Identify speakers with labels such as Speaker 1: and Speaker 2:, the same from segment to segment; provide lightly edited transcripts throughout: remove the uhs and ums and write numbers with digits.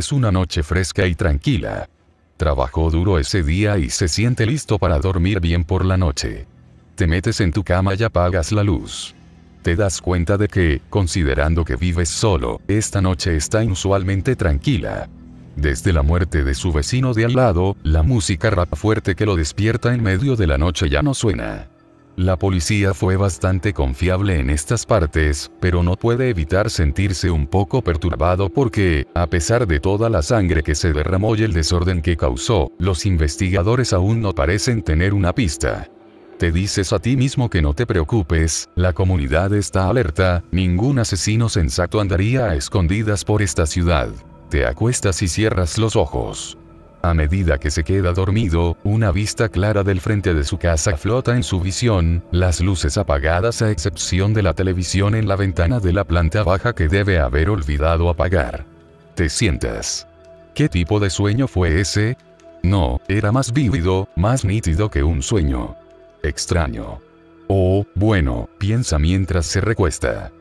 Speaker 1: Es una noche fresca y tranquila. Trabajó duro ese día y se siente listo para dormir bien por la noche. Te metes en tu cama y apagas la luz. Te das cuenta de que, considerando que vives solo, esta noche está inusualmente tranquila. Desde la muerte de su vecino de al lado, la música rap fuerte que lo despierta en medio de la noche ya no suena. La policía fue bastante confiable en estas partes, pero no puede evitar sentirse un poco perturbado porque, a pesar de toda la sangre que se derramó y el desorden que causó, los investigadores aún no parecen tener una pista. Te dices a ti mismo que no te preocupes, la comunidad está alerta, ningún asesino sensato andaría a escondidas por esta ciudad. Te acuestas y cierras los ojos. A medida que se queda dormido, una vista clara del frente de su casa flota en su visión, las luces apagadas a excepción de la televisión en la ventana de la planta baja que debe haber olvidado apagar. Te sientas. ¿Qué tipo de sueño fue ese? No, era más vívido, más nítido que un sueño. Extraño. Oh, bueno, piensa mientras se recuesta.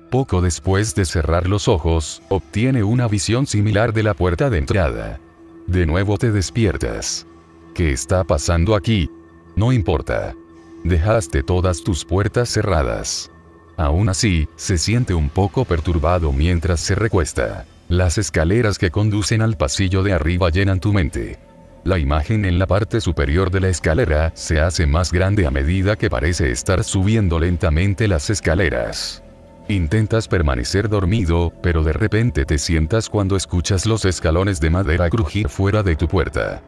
Speaker 1: Poco después de cerrar los ojos, obtiene una visión similar de la puerta de entrada. De nuevo te despiertas. ¿Qué está pasando aquí? No importa. Dejaste todas tus puertas cerradas. Aún así, se siente un poco perturbado mientras se recuesta. Las escaleras que conducen al pasillo de arriba llenan tu mente. La imagen en la parte superior de la escalera se hace más grande a medida que parece estar subiendo lentamente las escaleras. Intentas permanecer dormido, pero de repente te sientas cuando escuchas los escalones de madera crujir fuera de tu puerta.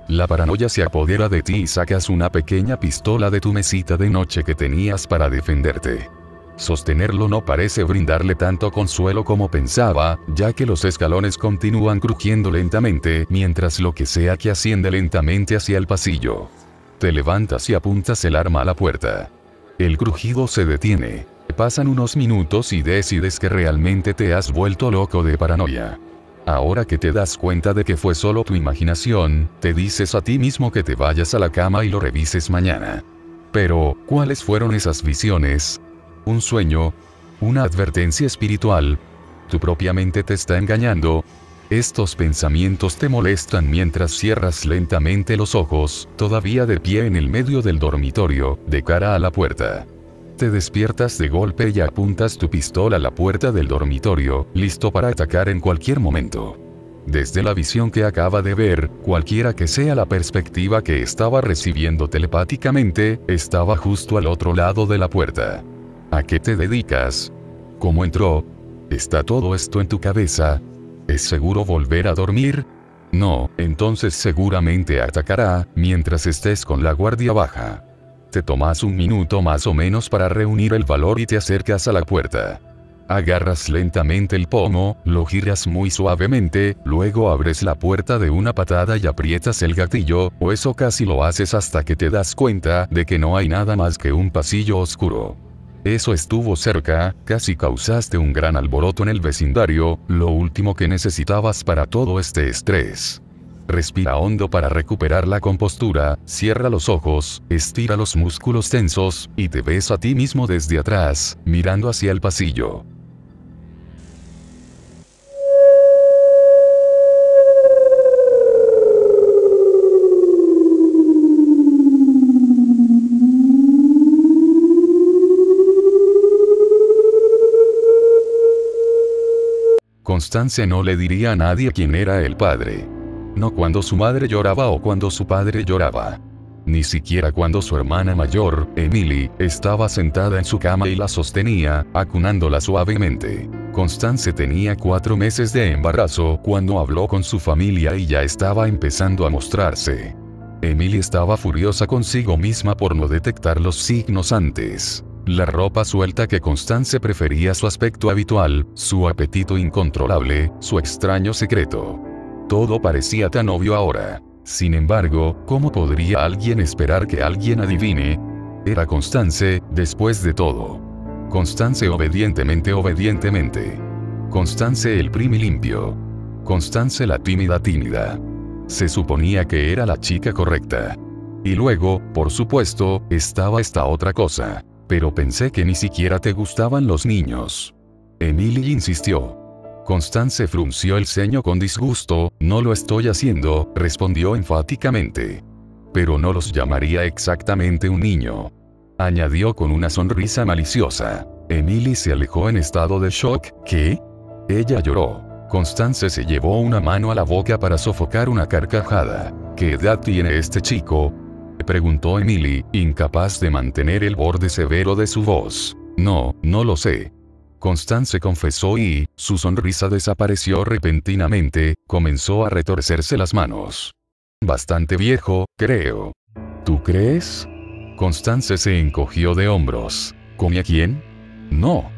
Speaker 1: La paranoia se apodera de ti y sacas una pequeña pistola de tu mesita de noche que tenías para defenderte. Sostenerlo no parece brindarle tanto consuelo como pensaba, ya que los escalones continúan crujiendo lentamente mientras lo que sea que asciende lentamente hacia el pasillo. Te levantas y apuntas el arma a la puerta. El crujido se detiene. Pasan unos minutos y decides que realmente te has vuelto loco de paranoia. Ahora que te das cuenta de que fue solo tu imaginación, te dices a ti mismo que te vayas a la cama y lo revises mañana. Pero, ¿cuáles fueron esas visiones? ¿Un sueño? ¿Una advertencia espiritual? ¿Tu propia mente te está engañando? Estos pensamientos te molestan mientras cierras lentamente los ojos, todavía de pie en el medio del dormitorio, de cara a la puerta. Te despiertas de golpe y apuntas tu pistola a la puerta del dormitorio, listo para atacar en cualquier momento. Desde la visión que acaba de ver, cualquiera que sea la perspectiva que estaba recibiendo telepáticamente, estaba justo al otro lado de la puerta. ¿A qué te dedicas? ¿Cómo entró? ¿Está todo esto en tu cabeza? ¿Es seguro volver a dormir? No, entonces seguramente atacará, mientras estés con la guardia baja. Te tomas un minuto más o menos para reunir el valor y te acercas a la puerta. Agarras lentamente el pomo, lo giras muy suavemente, luego abres la puerta de una patada y aprietas el gatillo, o eso casi lo haces hasta que te das cuenta de que no hay nada más que un pasillo oscuro. Eso estuvo cerca, casi causaste un gran alboroto en el vecindario, lo último que necesitabas para todo este estrés. Respira hondo para recuperar la compostura, cierra los ojos, estira los músculos tensos, y te ves a ti mismo desde atrás, mirando hacia el pasillo. Constance no le diría a nadie quién era el padre. No cuando su madre lloraba o cuando su padre lloraba. Ni siquiera cuando su hermana mayor, Emily, estaba sentada en su cama y la sostenía, acunándola suavemente. Constance tenía 4 meses de embarazo cuando habló con su familia y ya estaba empezando a mostrarse. Emily estaba furiosa consigo misma por no detectar los signos antes. La ropa suelta que Constance prefería, su aspecto habitual, su apetito incontrolable, su extraño secreto. Todo parecía tan obvio ahora. Sin embargo, ¿cómo podría alguien esperar que alguien adivine? Era Constance, después de todo. Constance obedientemente. Constance el primilimpio. Constance la tímida. Se suponía que era la chica correcta. Y luego, por supuesto, estaba esta otra cosa. Pero pensé que ni siquiera te gustaban los niños. Emily insistió. Constance frunció el ceño con disgusto. No lo estoy haciendo, respondió enfáticamente. Pero no los llamaría exactamente un niño, añadió con una sonrisa maliciosa. Emily se alejó en estado de shock. ¿Qué? Ella lloró. Constance se llevó una mano a la boca para sofocar una carcajada. ¿Qué edad tiene este chico?, preguntó Emily, incapaz de mantener el borde severo de su voz. No lo sé, Constance confesó y, su sonrisa desapareció repentinamente. Comenzó a retorcerse las manos. Bastante viejo, creo. ¿Tú crees? Constance se encogió de hombros. ¿Con a quién? No.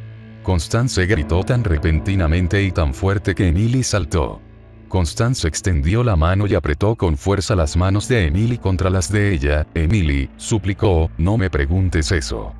Speaker 1: Constance gritó tan repentinamente y tan fuerte que Emily saltó. Constance extendió la mano y apretó con fuerza las manos de Emily contra las de ella. Emily, suplicó, no me preguntes eso.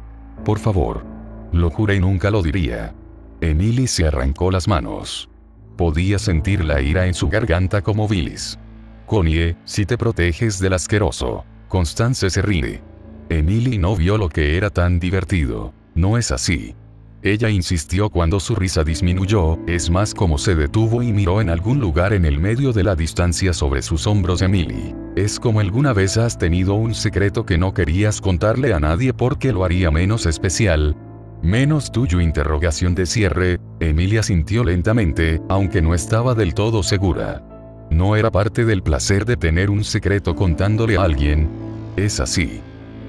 Speaker 1: Por favor. Lo juré y nunca lo diría. Emily se arrancó las manos. Podía sentir la ira en su garganta como bilis. Connie, si te proteges del asqueroso. Constance se ríe. Emily no vio lo que era tan divertido. No es así. Ella insistió cuando su risa disminuyó, es más como se detuvo y miró en algún lugar en el medio de la distancia sobre sus hombros. Emily, es como alguna vez has tenido un secreto que no querías contarle a nadie porque lo haría menos especial. Menos tuyo. Interrogación de cierre. Emily asintió lentamente, aunque no estaba del todo segura. No era parte del placer de tener un secreto contándole a alguien. Es así.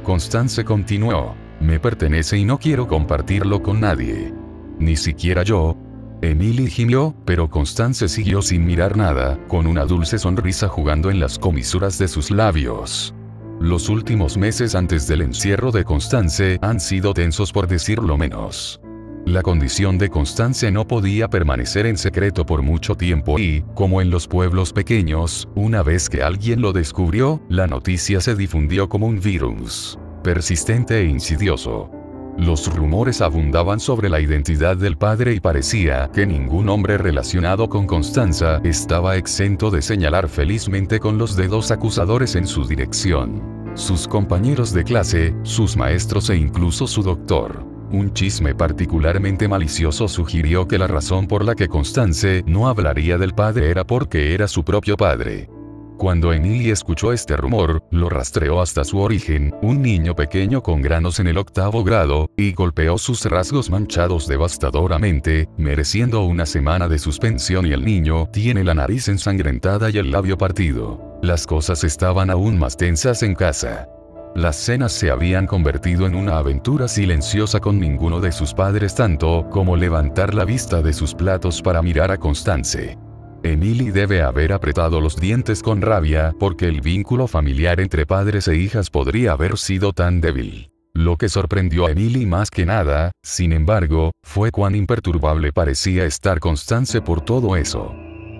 Speaker 1: Constance continuó. Me pertenece y no quiero compartirlo con nadie. Ni siquiera yo. Emily gimió, pero Constance siguió sin mirar nada, con una dulce sonrisa jugando en las comisuras de sus labios. Los últimos meses antes del encierro de Constance han sido tensos por decirlo menos. La condición de Constance no podía permanecer en secreto por mucho tiempo y, como en los pueblos pequeños, una vez que alguien lo descubrió, la noticia se difundió como un virus, persistente e insidioso. Los rumores abundaban sobre la identidad del padre y parecía que ningún hombre relacionado con Constanza estaba exento de señalar felizmente con los dedos acusadores en su dirección. Sus compañeros de clase, sus maestros e incluso su doctor. Un chisme particularmente malicioso sugirió que la razón por la que Constance no hablaría del padre era porque era su propio padre. Cuando Emily escuchó este rumor, lo rastreó hasta su origen, un niño pequeño con granos en el 8º grado, y golpeó sus rasgos manchados devastadoramente, mereciendo una semana de suspensión. Y el niño tiene la nariz ensangrentada y el labio partido. Las cosas estaban aún más tensas en casa. Las cenas se habían convertido en una aventura silenciosa con ninguno de sus padres tanto como levantar la vista de sus platos para mirar a Constance. Emily debe haber apretado los dientes con rabia porque el vínculo familiar entre padres e hijas podría haber sido tan débil. Lo que sorprendió a Emily más que nada, sin embargo, fue cuán imperturbable parecía estar Constance por todo eso.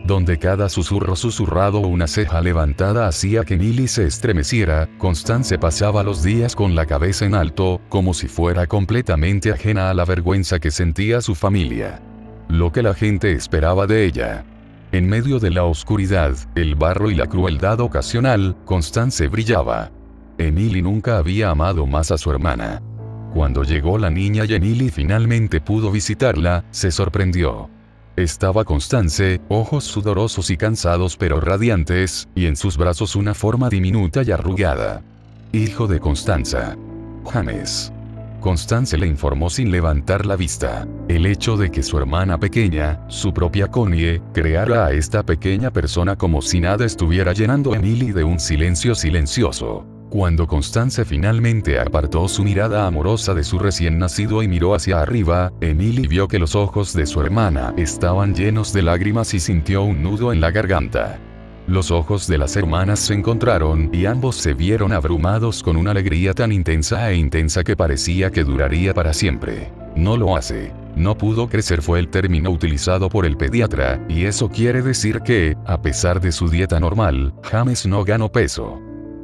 Speaker 1: Donde cada susurro susurrado o una ceja levantada hacía que Emily se estremeciera, Constance pasaba los días con la cabeza en alto, como si fuera completamente ajena a la vergüenza que sentía su familia. Lo que la gente esperaba de ella. En medio de la oscuridad, el barro y la crueldad ocasional, Constance brillaba. Emily nunca había amado más a su hermana. Cuando llegó la niña y Emily finalmente pudo visitarla, se sorprendió. Estaba Constance, ojos sudorosos y cansados pero radiantes, y en sus brazos una forma diminuta y arrugada. Hijo de Constanza. James. Constance le informó sin levantar la vista. El hecho de que su hermana pequeña, su propia Connie, creara a esta pequeña persona como si nada estuviera llenando a Emily de un silencio silencioso. Cuando Constance finalmente apartó su mirada amorosa de su recién nacido y miró hacia arriba, Emily vio que los ojos de su hermana estaban llenos de lágrimas y sintió un nudo en la garganta. Los ojos de las hermanas se encontraron y ambos se vieron abrumados con una alegría tan intensa que parecía que duraría para siempre. No lo hace. No pudo crecer fue el término utilizado por el pediatra, y eso quiere decir que, a pesar de su dieta normal, James no ganó peso.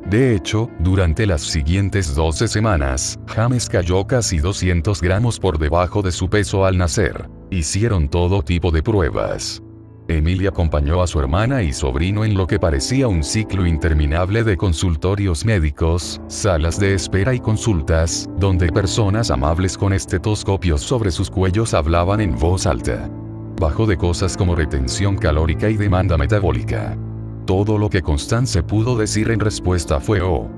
Speaker 1: De hecho, durante las siguientes 12 semanas, James cayó casi 200 gramos por debajo de su peso al nacer. Hicieron todo tipo de pruebas. Emily acompañó a su hermana y sobrino en lo que parecía un ciclo interminable de consultorios médicos, salas de espera y consultas, donde personas amables con estetoscopios sobre sus cuellos hablaban en voz alta. bajo de cosas como retención calórica y demanda metabólica. Todo lo que Constance pudo decir en respuesta fue "oh".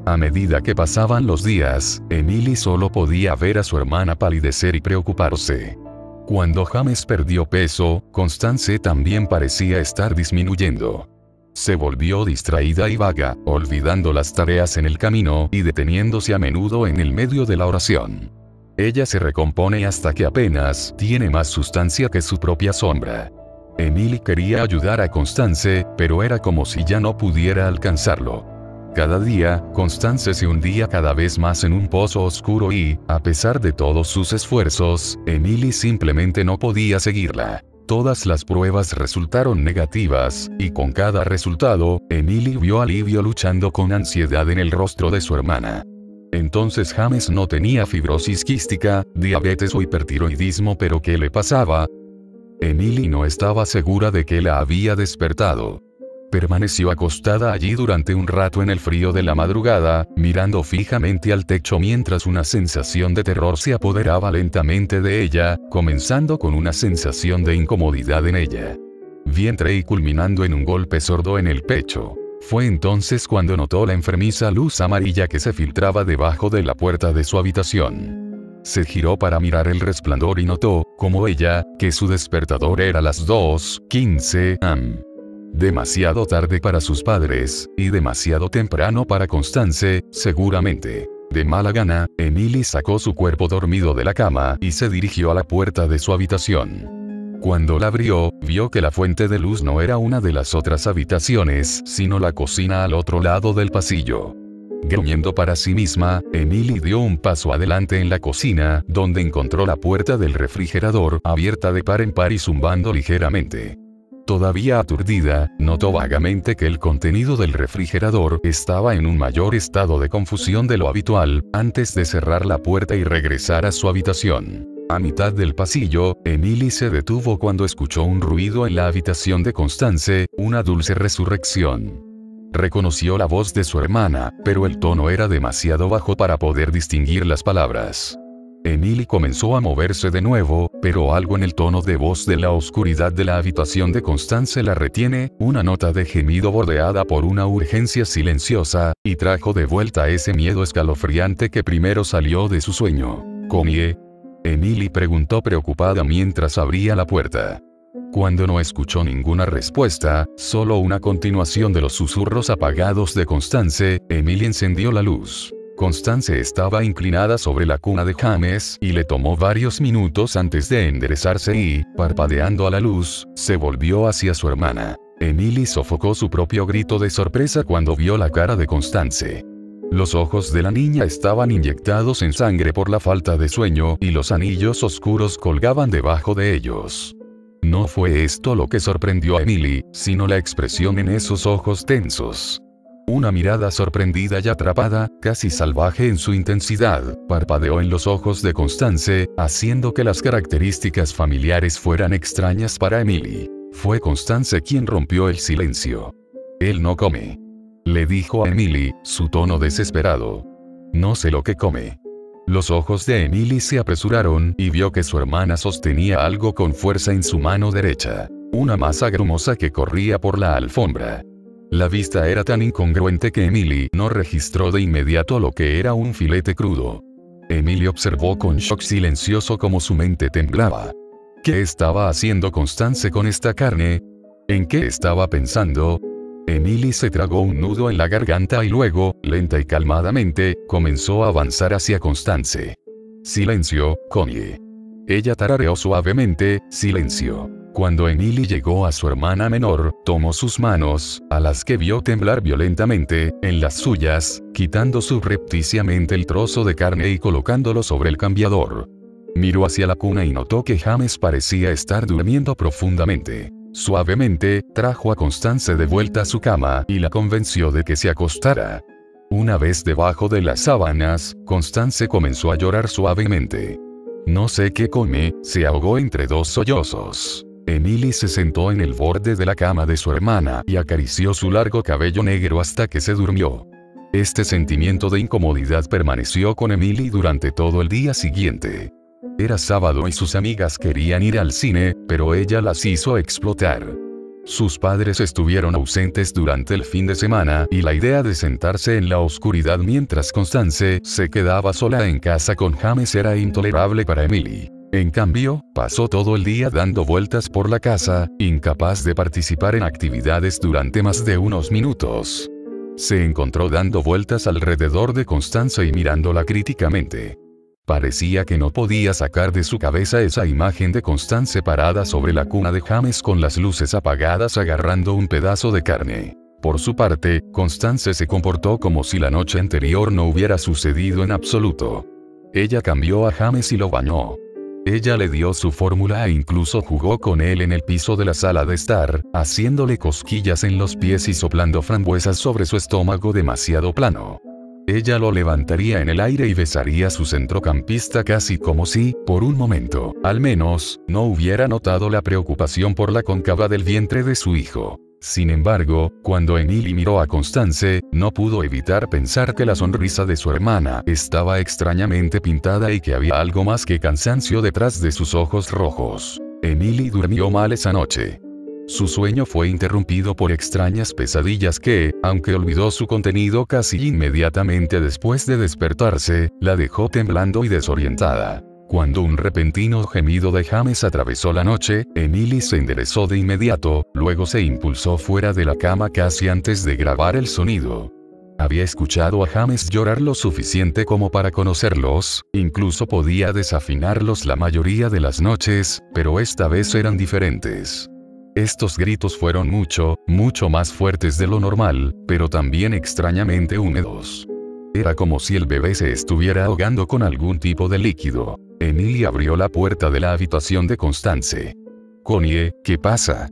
Speaker 1: A medida que pasaban los días, Emily solo podía ver a su hermana palidecer y preocuparse. Cuando James perdió peso, Constance también parecía estar disminuyendo. Se volvió distraída y vaga, olvidando las tareas en el camino y deteniéndose a menudo en el medio de la oración. Ella se recompone hasta que apenas tiene más sustancia que su propia sombra. Emily quería ayudar a Constance, pero era como si ya no pudiera alcanzarlo. Cada día, Constance se hundía cada vez más en un pozo oscuro y, a pesar de todos sus esfuerzos, Emily simplemente no podía seguirla. Todas las pruebas resultaron negativas, y con cada resultado, Emily vio alivio luchando con ansiedad en el rostro de su hermana. Entonces James no tenía fibrosis quística, diabetes o hipertiroidismo, pero ¿qué le pasaba? Emily no estaba segura de que la había despertado. Permaneció acostada allí durante un rato en el frío de la madrugada, mirando fijamente al techo mientras una sensación de terror se apoderaba lentamente de ella, comenzando con una sensación de incomodidad en ella. Vientre y culminando en un golpe sordo en el pecho. Fue entonces cuando notó la enfermiza luz amarilla que se filtraba debajo de la puerta de su habitación. Se giró para mirar el resplandor y notó, como ella, que su despertador era las 2:15 am. Demasiado tarde para sus padres, y demasiado temprano para Constance, seguramente. De mala gana, Emily sacó su cuerpo dormido de la cama y se dirigió a la puerta de su habitación. Cuando la abrió, vio que la fuente de luz no era una de las otras habitaciones, sino la cocina al otro lado del pasillo. Gruñendo para sí misma, Emily dio un paso adelante en la cocina, donde encontró la puerta del refrigerador abierta de par en par y zumbando ligeramente. Todavía aturdida, notó vagamente que el contenido del refrigerador estaba en un mayor estado de confusión de lo habitual, antes de cerrar la puerta y regresar a su habitación. A mitad del pasillo, Emily se detuvo cuando escuchó un ruido en la habitación de Constance, una dulce resurrección. Reconoció la voz de su hermana, pero el tono era demasiado bajo para poder distinguir las palabras. Emily comenzó a moverse de nuevo, pero algo en el tono de voz de la oscuridad de la habitación de Constance la retiene, una nota de gemido bordeada por una urgencia silenciosa, y trajo de vuelta ese miedo escalofriante que primero salió de su sueño. ¿Comie? Emily preguntó preocupada mientras abría la puerta. Cuando no escuchó ninguna respuesta, solo una continuación de los susurros apagados de Constance, Emily encendió la luz. Constance estaba inclinada sobre la cuna de James y le tomó varios minutos antes de enderezarse y, parpadeando a la luz, se volvió hacia su hermana. Emily sofocó su propio grito de sorpresa cuando vio la cara de Constance. Los ojos de la niña estaban inyectados en sangre por la falta de sueño y los anillos oscuros colgaban debajo de ellos. No fue esto lo que sorprendió a Emily, sino la expresión en esos ojos tensos. Una mirada sorprendida y atrapada, casi salvaje en su intensidad, parpadeó en los ojos de Constance, haciendo que las características familiares fueran extrañas para Emily. Fue Constance quien rompió el silencio. «Él no come», le dijo a Emily, su tono desesperado. «No sé lo que come». Los ojos de Emily se apresuraron y vio que su hermana sostenía algo con fuerza en su mano derecha. Una masa grumosa que corría por la alfombra. La vista era tan incongruente que Emily no registró de inmediato lo que era un filete crudo. Emily observó con shock silencioso cómo su mente temblaba. ¿Qué estaba haciendo Constance con esta carne? ¿En qué estaba pensando? Emily se tragó un nudo en la garganta y luego, lenta y calmadamente, comenzó a avanzar hacia Constance. «Silencio, Connie». Ella tarareó suavemente, «silencio». Cuando Emily llegó a su hermana menor, tomó sus manos, a las que vio temblar violentamente, en las suyas, quitando subrepticiamente el trozo de carne y colocándolo sobre el cambiador. Miró hacia la cuna y notó que James parecía estar durmiendo profundamente. Suavemente, trajo a Constance de vuelta a su cama y la convenció de que se acostara. Una vez debajo de las sábanas, Constance comenzó a llorar suavemente. «No sé qué come», se ahogó entre dos sollozos. Emily se sentó en el borde de la cama de su hermana y acarició su largo cabello negro hasta que se durmió. Este sentimiento de incomodidad permaneció con Emily durante todo el día siguiente. Era sábado y sus amigas querían ir al cine, pero ella las hizo explotar. Sus padres estuvieron ausentes durante el fin de semana y la idea de sentarse en la oscuridad mientras Constance se quedaba sola en casa con James era intolerable para Emily. En cambio, pasó todo el día dando vueltas por la casa, incapaz de participar en actividades durante más de unos minutos. Se encontró dando vueltas alrededor de Constance y mirándola críticamente. Parecía que no podía sacar de su cabeza esa imagen de Constance parada sobre la cuna de James con las luces apagadas agarrando un pedazo de carne. Por su parte, Constance se comportó como si la noche anterior no hubiera sucedido en absoluto. Ella cambió a James y lo bañó. Ella le dio su fórmula e incluso jugó con él en el piso de la sala de estar, haciéndole cosquillas en los pies y soplando frambuesas sobre su estómago demasiado plano. Ella lo levantaría en el aire y besaría a su centrocampista casi como si, por un momento, al menos, no hubiera notado la preocupación por la cóncava del vientre de su hijo. Sin embargo, cuando Emily miró a Constance, no pudo evitar pensar que la sonrisa de su hermana estaba extrañamente pintada y que había algo más que cansancio detrás de sus ojos rojos. Emily durmió mal esa noche. Su sueño fue interrumpido por extrañas pesadillas que, aunque olvidó su contenido casi inmediatamente después de despertarse, la dejó temblando y desorientada. Cuando un repentino gemido de James atravesó la noche, Emily se enderezó de inmediato, luego se impulsó fuera de la cama casi antes de grabar el sonido. Había escuchado a James llorar lo suficiente como para conocerlos, incluso podía desafinarlos la mayoría de las noches, pero esta vez eran diferentes. Estos gritos fueron mucho más fuertes de lo normal, pero también extrañamente húmedos. Era como si el bebé se estuviera ahogando con algún tipo de líquido. Emily abrió la puerta de la habitación de Constance. «Connie, ¿qué pasa?»,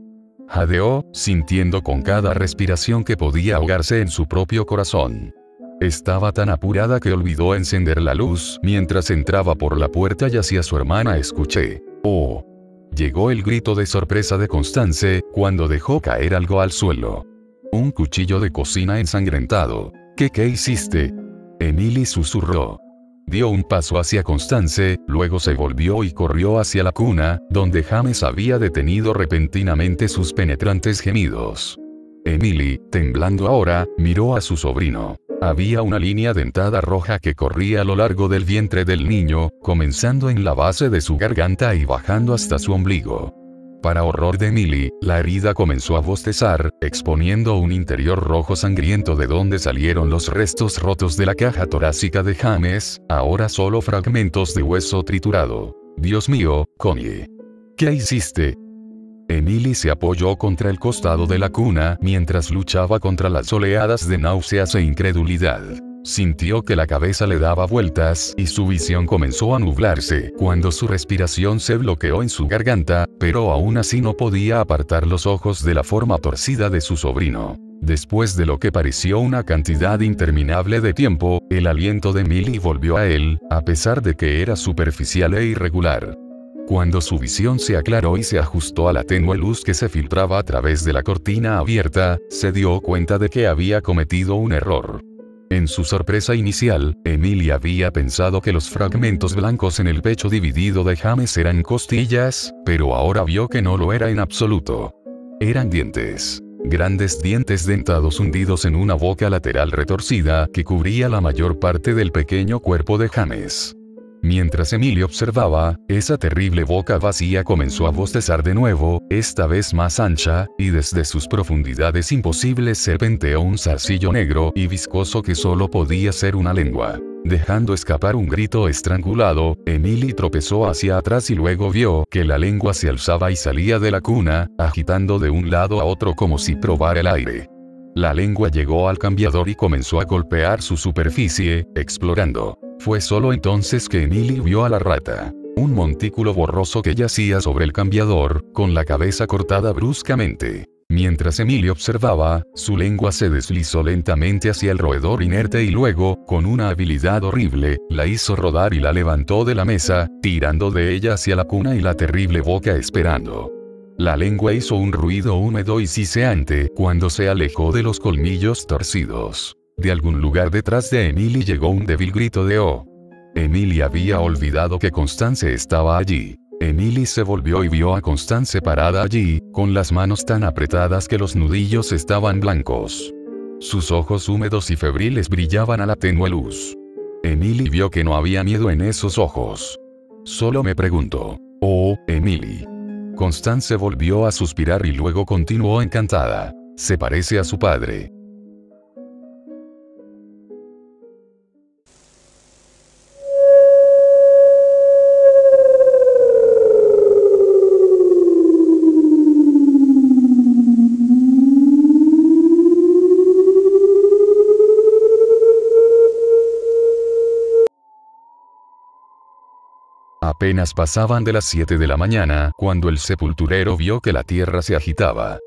Speaker 1: jadeó, sintiendo con cada respiración que podía ahogarse en su propio corazón. Estaba tan apurada que olvidó encender la luz mientras entraba por la puerta y hacia su hermana escuché. «Oh». Llegó el grito de sorpresa de Constance, cuando dejó caer algo al suelo. Un cuchillo de cocina ensangrentado. ¿Qué hiciste?», Emily susurró. Dio un paso hacia Constance, luego se volvió y corrió hacia la cuna, donde James había detenido repentinamente sus penetrantes gemidos. Emily, temblando ahora, miró a su sobrino. Había una línea dentada roja que corría a lo largo del vientre del niño, comenzando en la base de su garganta y bajando hasta su ombligo. Para horror de Emily, la herida comenzó a bostezar, exponiendo un interior rojo sangriento de donde salieron los restos rotos de la caja torácica de James, ahora solo fragmentos de hueso triturado. «Dios mío, Connie. ¿Qué hiciste?». Emily se apoyó contra el costado de la cuna mientras luchaba contra las oleadas de náuseas e incredulidad. Sintió que la cabeza le daba vueltas y su visión comenzó a nublarse cuando su respiración se bloqueó en su garganta, pero aún así no podía apartar los ojos de la forma torcida de su sobrino. Después de lo que pareció una cantidad interminable de tiempo, el aliento de Emily volvió a él, a pesar de que era superficial e irregular. Cuando su visión se aclaró y se ajustó a la tenue luz que se filtraba a través de la cortina abierta, se dio cuenta de que había cometido un error. En su sorpresa inicial, Emily había pensado que los fragmentos blancos en el pecho dividido de James eran costillas, pero ahora vio que no lo era en absoluto. Eran dientes. Grandes dientes dentados hundidos en una boca lateral retorcida que cubría la mayor parte del pequeño cuerpo de James. Mientras Emily observaba, esa terrible boca vacía comenzó a bostezar de nuevo, esta vez más ancha, y desde sus profundidades imposibles serpenteó un zarcillo negro y viscoso que solo podía ser una lengua. Dejando escapar un grito estrangulado, Emily tropezó hacia atrás y luego vio que la lengua se alzaba y salía de la cuna, agitando de un lado a otro como si probara el aire. La lengua llegó al cambiador y comenzó a golpear su superficie, explorando. Fue solo entonces que Emily vio a la rata. Un montículo borroso que yacía sobre el cambiador, con la cabeza cortada bruscamente. Mientras Emily observaba, su lengua se deslizó lentamente hacia el roedor inerte y luego, con una habilidad horrible, la hizo rodar y la levantó de la mesa, tirando de ella hacia la cuna y la terrible boca esperando. La lengua hizo un ruido húmedo y siseante cuando se alejó de los colmillos torcidos. De algún lugar detrás de Emily llegó un débil grito de «oh». Emily había olvidado que Constance estaba allí. Emily se volvió y vio a Constance parada allí, con las manos tan apretadas que los nudillos estaban blancos. Sus ojos húmedos y febriles brillaban a la tenue luz. Emily vio que no había miedo en esos ojos. Solo me preguntó: «Oh, Emily». Constance volvió a suspirar y luego continuó encantada. Se parece a su padre. Apenas pasaban de las 7 de la mañana, cuando el sepulturero vio que la tierra se agitaba.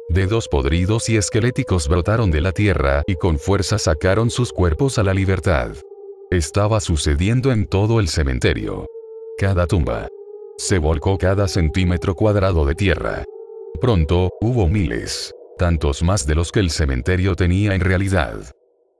Speaker 1: Dedos podridos y esqueléticos brotaron de la tierra y con fuerza sacaron sus cuerpos a la libertad. Estaba sucediendo en todo el cementerio. Cada tumba. Se volcó cada centímetro cuadrado de tierra. Pronto, hubo miles, tantos más de los que el cementerio tenía en realidad.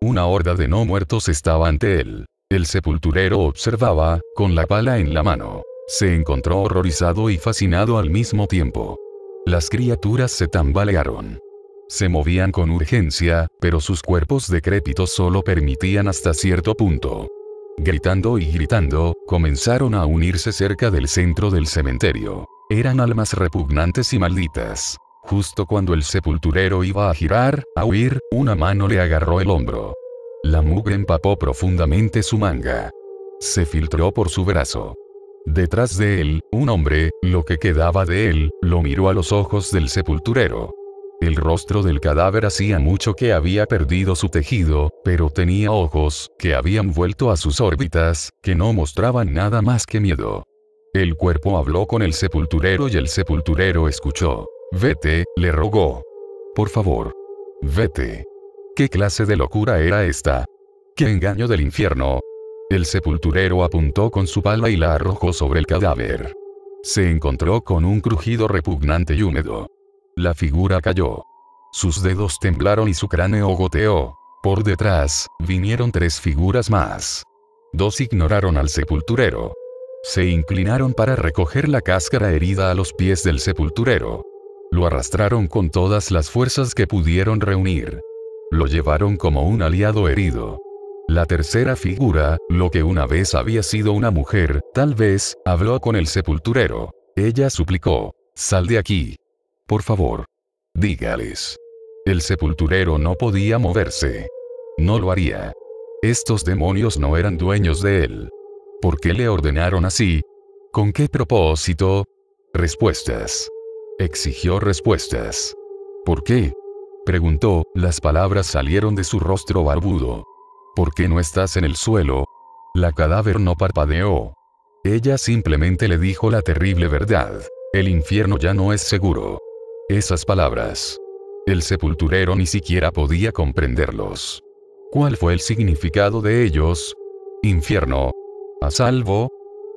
Speaker 1: Una horda de no muertos estaba ante él. El sepulturero observaba, con la pala en la mano. Se encontró horrorizado y fascinado al mismo tiempo. Las criaturas se tambalearon. Se movían con urgencia, pero sus cuerpos decrépitos solo permitían hasta cierto punto. Gritando y gritando, comenzaron a unirse cerca del centro del cementerio. Eran almas repugnantes y malditas. Justo cuando el sepulturero iba a girar, a huir, una mano le agarró el hombro. La mugre empapó profundamente su manga. Se filtró por su brazo. Detrás de él, un hombre, lo que quedaba de él, lo miró a los ojos del sepulturero. El rostro del cadáver hacía mucho que había perdido su tejido, pero tenía ojos, que habían vuelto a sus órbitas, que no mostraban nada más que miedo. El cuerpo habló con el sepulturero y el sepulturero escuchó. «Vete», le rogó. «Por favor. Vete». ¿Qué clase de locura era esta? ¿Qué engaño del infierno? El sepulturero apuntó con su pala y la arrojó sobre el cadáver. Se encontró con un crujido repugnante y húmedo. La figura cayó. Sus dedos temblaron y su cráneo goteó. Por detrás, vinieron 3 figuras más. 2 ignoraron al sepulturero. Se inclinaron para recoger la cáscara herida a los pies del sepulturero. Lo arrastraron con todas las fuerzas que pudieron reunir. Lo llevaron como un aliado herido. La tercera figura, lo que una vez había sido una mujer, tal vez, habló con el sepulturero. Ella suplicó: «Sal de aquí. Por favor. Dígales». El sepulturero no podía moverse. No lo haría. Estos demonios no eran dueños de él. ¿Por qué le ordenaron así? ¿Con qué propósito? Respuestas. Exigió respuestas. ¿Por qué? Preguntó, las palabras salieron de su rostro barbudo. ¿Por qué no estás en el suelo? La cadáver no parpadeó. Ella simplemente le dijo la terrible verdad. El infierno ya no es seguro. Esas palabras. El sepulturero ni siquiera podía comprenderlos. ¿Cuál fue el significado de ellos? Infierno. ¿A salvo?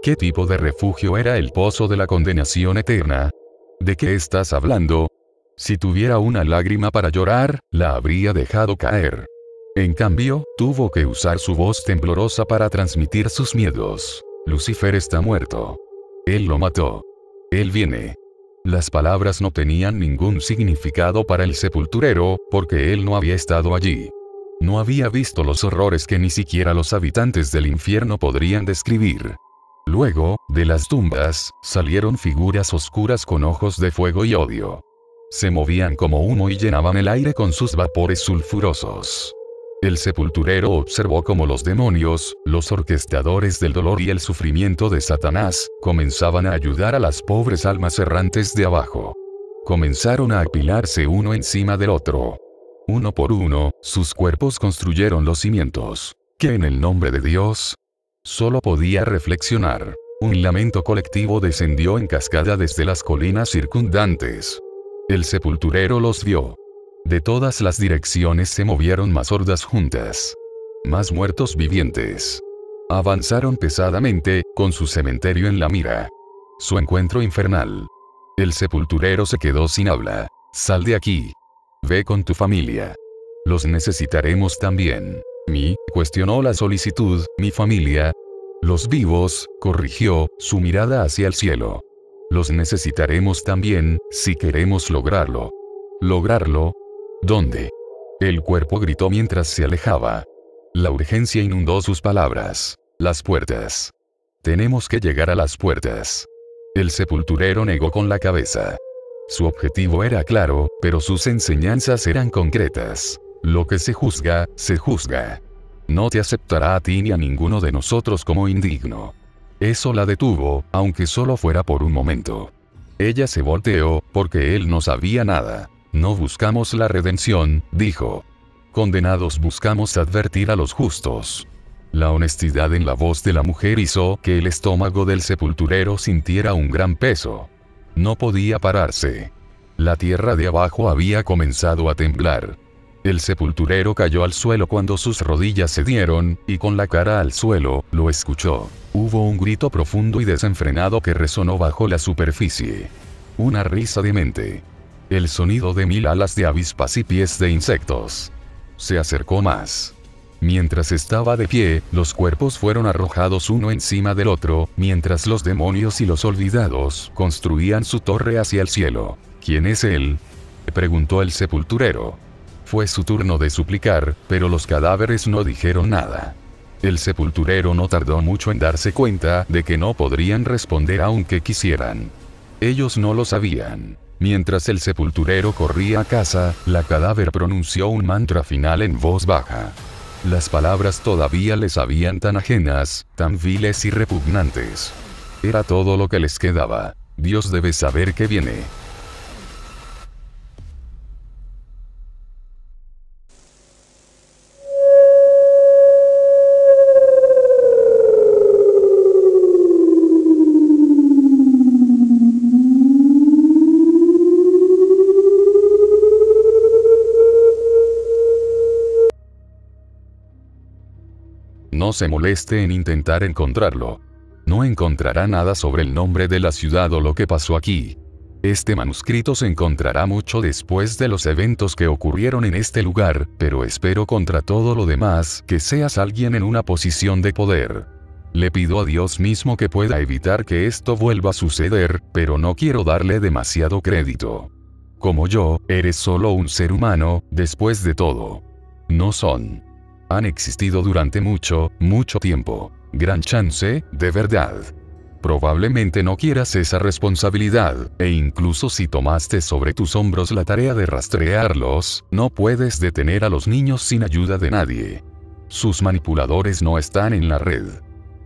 Speaker 1: ¿Qué tipo de refugio era el pozo de la condenación eterna? ¿De qué estás hablando? Si tuviera una lágrima para llorar, la habría dejado caer. En cambio, tuvo que usar su voz temblorosa para transmitir sus miedos. Lucifer está muerto. Él lo mató. Él viene. Las palabras no tenían ningún significado para el sepulturero, porque él no había estado allí. No había visto los horrores que ni siquiera los habitantes del infierno podrían describir. Luego, de las tumbas, salieron figuras oscuras con ojos de fuego y odio. Se movían como humo y llenaban el aire con sus vapores sulfurosos. El sepulturero observó cómo los demonios, los orquestadores del dolor y el sufrimiento de Satanás, comenzaban a ayudar a las pobres almas errantes de abajo. Comenzaron a apilarse uno encima del otro. Uno por uno, sus cuerpos construyeron los cimientos. ¿Qué en el nombre de Dios? Solo podía reflexionar. Un lamento colectivo descendió en cascada desde las colinas circundantes. El sepulturero los vio. De todas las direcciones se movieron más hordas juntas. Más muertos vivientes. Avanzaron pesadamente, con su cementerio en la mira. Su encuentro infernal. El sepulturero se quedó sin habla. «Sal de aquí. Ve con tu familia. Los necesitaremos también». Cuestionó la solicitud, ¿mi familia? Los vivos, corrigió, su mirada hacia el cielo. Los necesitaremos también, si queremos lograrlo. ¿Lograrlo? ¿Dónde? El cuerpo gritó mientras se alejaba. La urgencia inundó sus palabras. Las puertas. Tenemos que llegar a las puertas. El sepulturero negó con la cabeza. Su objetivo era claro, pero sus enseñanzas eran concretas. Lo que se juzga, se juzga. No te aceptará a ti ni a ninguno de nosotros como indigno. Eso la detuvo, aunque solo fuera por un momento. Ella se volteó, porque él no sabía nada. No buscamos la redención, dijo. Condenados buscamos advertir a los justos. La honestidad en la voz de la mujer hizo que el estómago del sepulturero sintiera un gran peso. No podía pararse. La tierra de abajo había comenzado a temblar. El sepulturero cayó al suelo cuando sus rodillas cedieron, y con la cara al suelo, lo escuchó. Hubo un grito profundo y desenfrenado que resonó bajo la superficie. Una risa demente. El sonido de 1000 alas de avispas y pies de insectos. Se acercó más. Mientras estaba de pie, los cuerpos fueron arrojados uno encima del otro, mientras los demonios y los olvidados construían su torre hacia el cielo. ¿Quién es él?, preguntó el sepulturero. Fue su turno de suplicar, pero los cadáveres no dijeron nada. El sepulturero no tardó mucho en darse cuenta de que no podrían responder aunque quisieran. Ellos no lo sabían. Mientras el sepulturero corría a casa, la cadáver pronunció un mantra final en voz baja. Las palabras todavía les sabían tan ajenas, tan viles y repugnantes. Era todo lo que les quedaba. Dios debe saber qué viene. No se moleste en intentar encontrarlo. No encontrará nada sobre el nombre de la ciudad o lo que pasó aquí. Este manuscrito se encontrará mucho después de los eventos que ocurrieron en este lugar, pero espero contra todo lo demás que seas alguien en una posición de poder. Le pido a Dios mismo que pueda evitar que esto vuelva a suceder, pero no quiero darle demasiado crédito. Como yo, eres solo un ser humano, después de todo. No son. Han existido durante mucho, mucho tiempo. Gran chance, de verdad. Probablemente no quieras esa responsabilidad, e incluso si tomaste sobre tus hombros la tarea de rastrearlos, no puedes detener a los niños sin ayuda de nadie. Sus manipuladores no están en la red.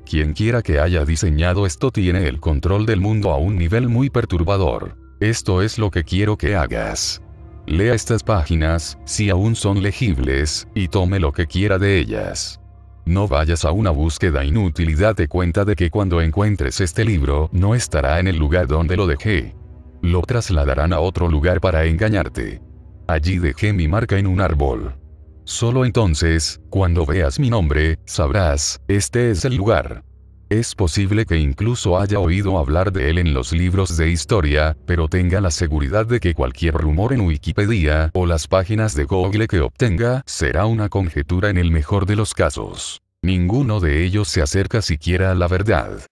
Speaker 1: Quien quiera que haya diseñado esto tiene el control del mundo a un nivel muy perturbador. Esto es lo que quiero que hagas. Lea estas páginas, si aún son legibles, y tome lo que quiera de ellas. No vayas a una búsqueda inútil y date cuenta de que cuando encuentres este libro no estará en el lugar donde lo dejé. Lo trasladarán a otro lugar para engañarte. Allí dejé mi marca en un árbol. Solo entonces, cuando veas mi nombre, sabrás, este es el lugar. Es posible que incluso haya oído hablar de él en los libros de historia, pero tenga la seguridad de que cualquier rumor en Wikipedia o las páginas de Google que obtenga será una conjetura en el mejor de los casos. Ninguno de ellos se acerca siquiera a la verdad.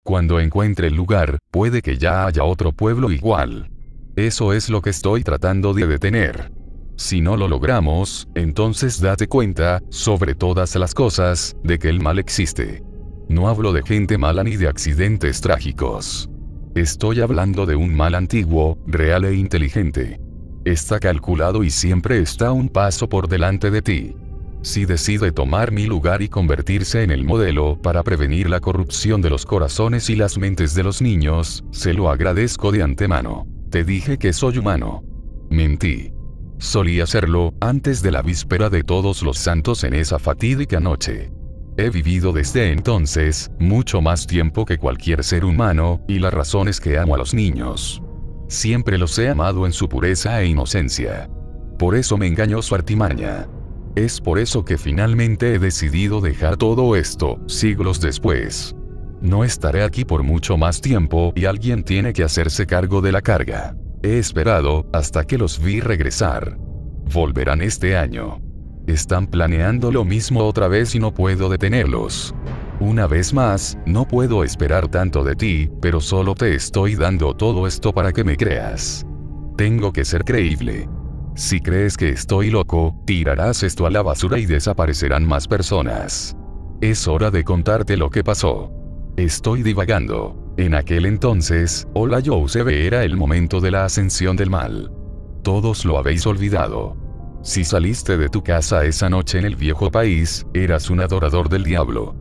Speaker 1: Cuando encuentre el lugar, puede que ya haya otro pueblo igual. Eso es lo que estoy tratando de detener. Si no lo logramos, entonces date cuenta, sobre todas las cosas, de que el mal existe. No hablo de gente mala ni de accidentes trágicos. Estoy hablando de un mal antiguo, real e inteligente. Está calculado y siempre está un paso por delante de ti. Si decide tomar mi lugar y convertirse en el modelo para prevenir la corrupción de los corazones y las mentes de los niños, se lo agradezco de antemano. Te dije que soy humano. Mentí. Solía serlo, antes de la víspera de Todos los Santos en esa fatídica noche. He vivido desde entonces, mucho más tiempo que cualquier ser humano, y la razón es que amo a los niños. Siempre los he amado en su pureza e inocencia. Por eso me engañó su artimaña. Es por eso que finalmente he decidido dejar todo esto, siglos después. No estaré aquí por mucho más tiempo y alguien tiene que hacerse cargo de la carga. He esperado, hasta que los vi regresar. Volverán este año. Están planeando lo mismo otra vez y no puedo detenerlos. Una vez más, no puedo esperar tanto de ti, pero solo te estoy dando todo esto para que me creas. Tengo que ser creíble. Si crees que estoy loco, tirarás esto a la basura y desaparecerán más personas. Es hora de contarte lo que pasó. Estoy divagando. En aquel entonces, Hola Joseph era el momento de la ascensión del mal. Todos lo habéis olvidado. Si saliste de tu casa esa noche en el viejo país, eras un adorador del diablo.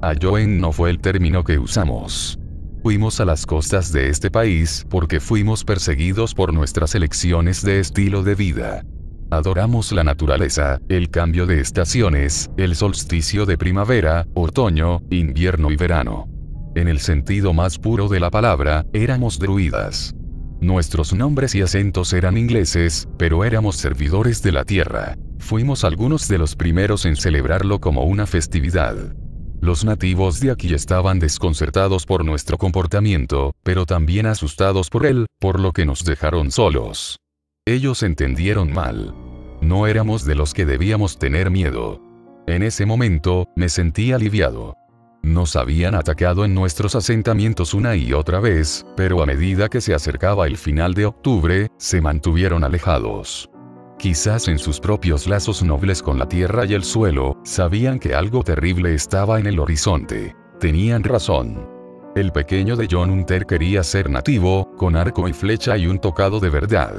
Speaker 1: Ayoen no fue el término que usamos. Fuimos a las costas de este país porque fuimos perseguidos por nuestras elecciones de estilo de vida. Adoramos la naturaleza, el cambio de estaciones, el solsticio de primavera, otoño, invierno y verano. En el sentido más puro de la palabra, éramos druidas. Nuestros nombres y acentos eran ingleses, pero éramos servidores de la tierra. Fuimos algunos de los primeros en celebrarlo como una festividad. Los nativos de aquí estaban desconcertados por nuestro comportamiento, pero también asustados por él, por lo que nos dejaron solos. Ellos entendieron mal. No éramos de los que debíamos tener miedo. En ese momento, me sentí aliviado. Nos habían atacado en nuestros asentamientos una y otra vez, pero a medida que se acercaba el final de octubre, se mantuvieron alejados. Quizás en sus propios lazos nobles con la tierra y el suelo, sabían que algo terrible estaba en el horizonte. Tenían razón. El pequeño de John Hunter quería ser nativo, con arco y flecha y un tocado de verdad.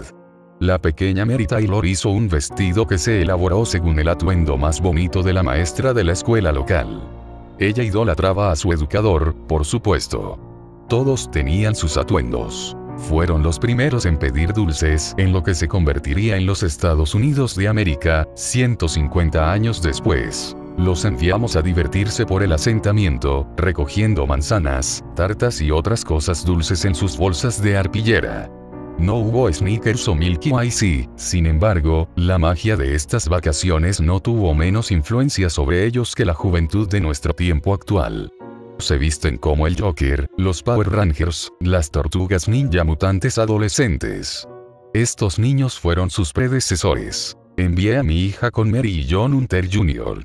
Speaker 1: La pequeña Mary Taylor hizo un vestido que se elaboró según el atuendo más bonito de la maestra de la escuela local. Ella idolatraba a su educador, por supuesto. Todos tenían sus atuendos. Fueron los primeros en pedir dulces en lo que se convertiría en los Estados Unidos de América, 150 años después. Los enviamos a divertirse por el asentamiento, recogiendo manzanas, tartas y otras cosas dulces en sus bolsas de arpillera. No hubo Snickers o Milky Way, sin embargo, la magia de estas vacaciones no tuvo menos influencia sobre ellos que la juventud de nuestro tiempo actual. Se visten como el Joker, los Power Rangers, las tortugas ninja mutantes adolescentes. Estos niños fueron sus predecesores. Envié a mi hija con Mary y John Hunter Jr.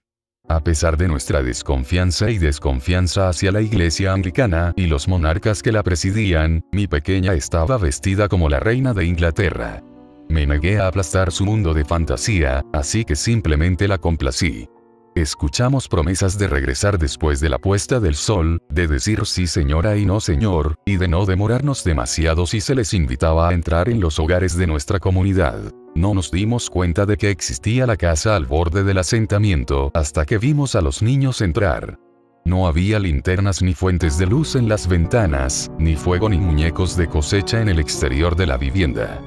Speaker 1: A pesar de nuestra desconfianza y desconfianza hacia la iglesia anglicana y los monarcas que la presidían, mi pequeña estaba vestida como la reina de Inglaterra. Me negué a aplastar su mundo de fantasía, así que simplemente la complací. Escuchamos promesas de regresar después de la puesta del sol, de decir sí señora y no señor, y de no demorarnos demasiado si se les invitaba a entrar en los hogares de nuestra comunidad. No nos dimos cuenta de que existía la casa al borde del asentamiento hasta que vimos a los niños entrar. No había linternas ni fuentes de luz en las ventanas, ni fuego ni muñecos de cosecha en el exterior de la vivienda.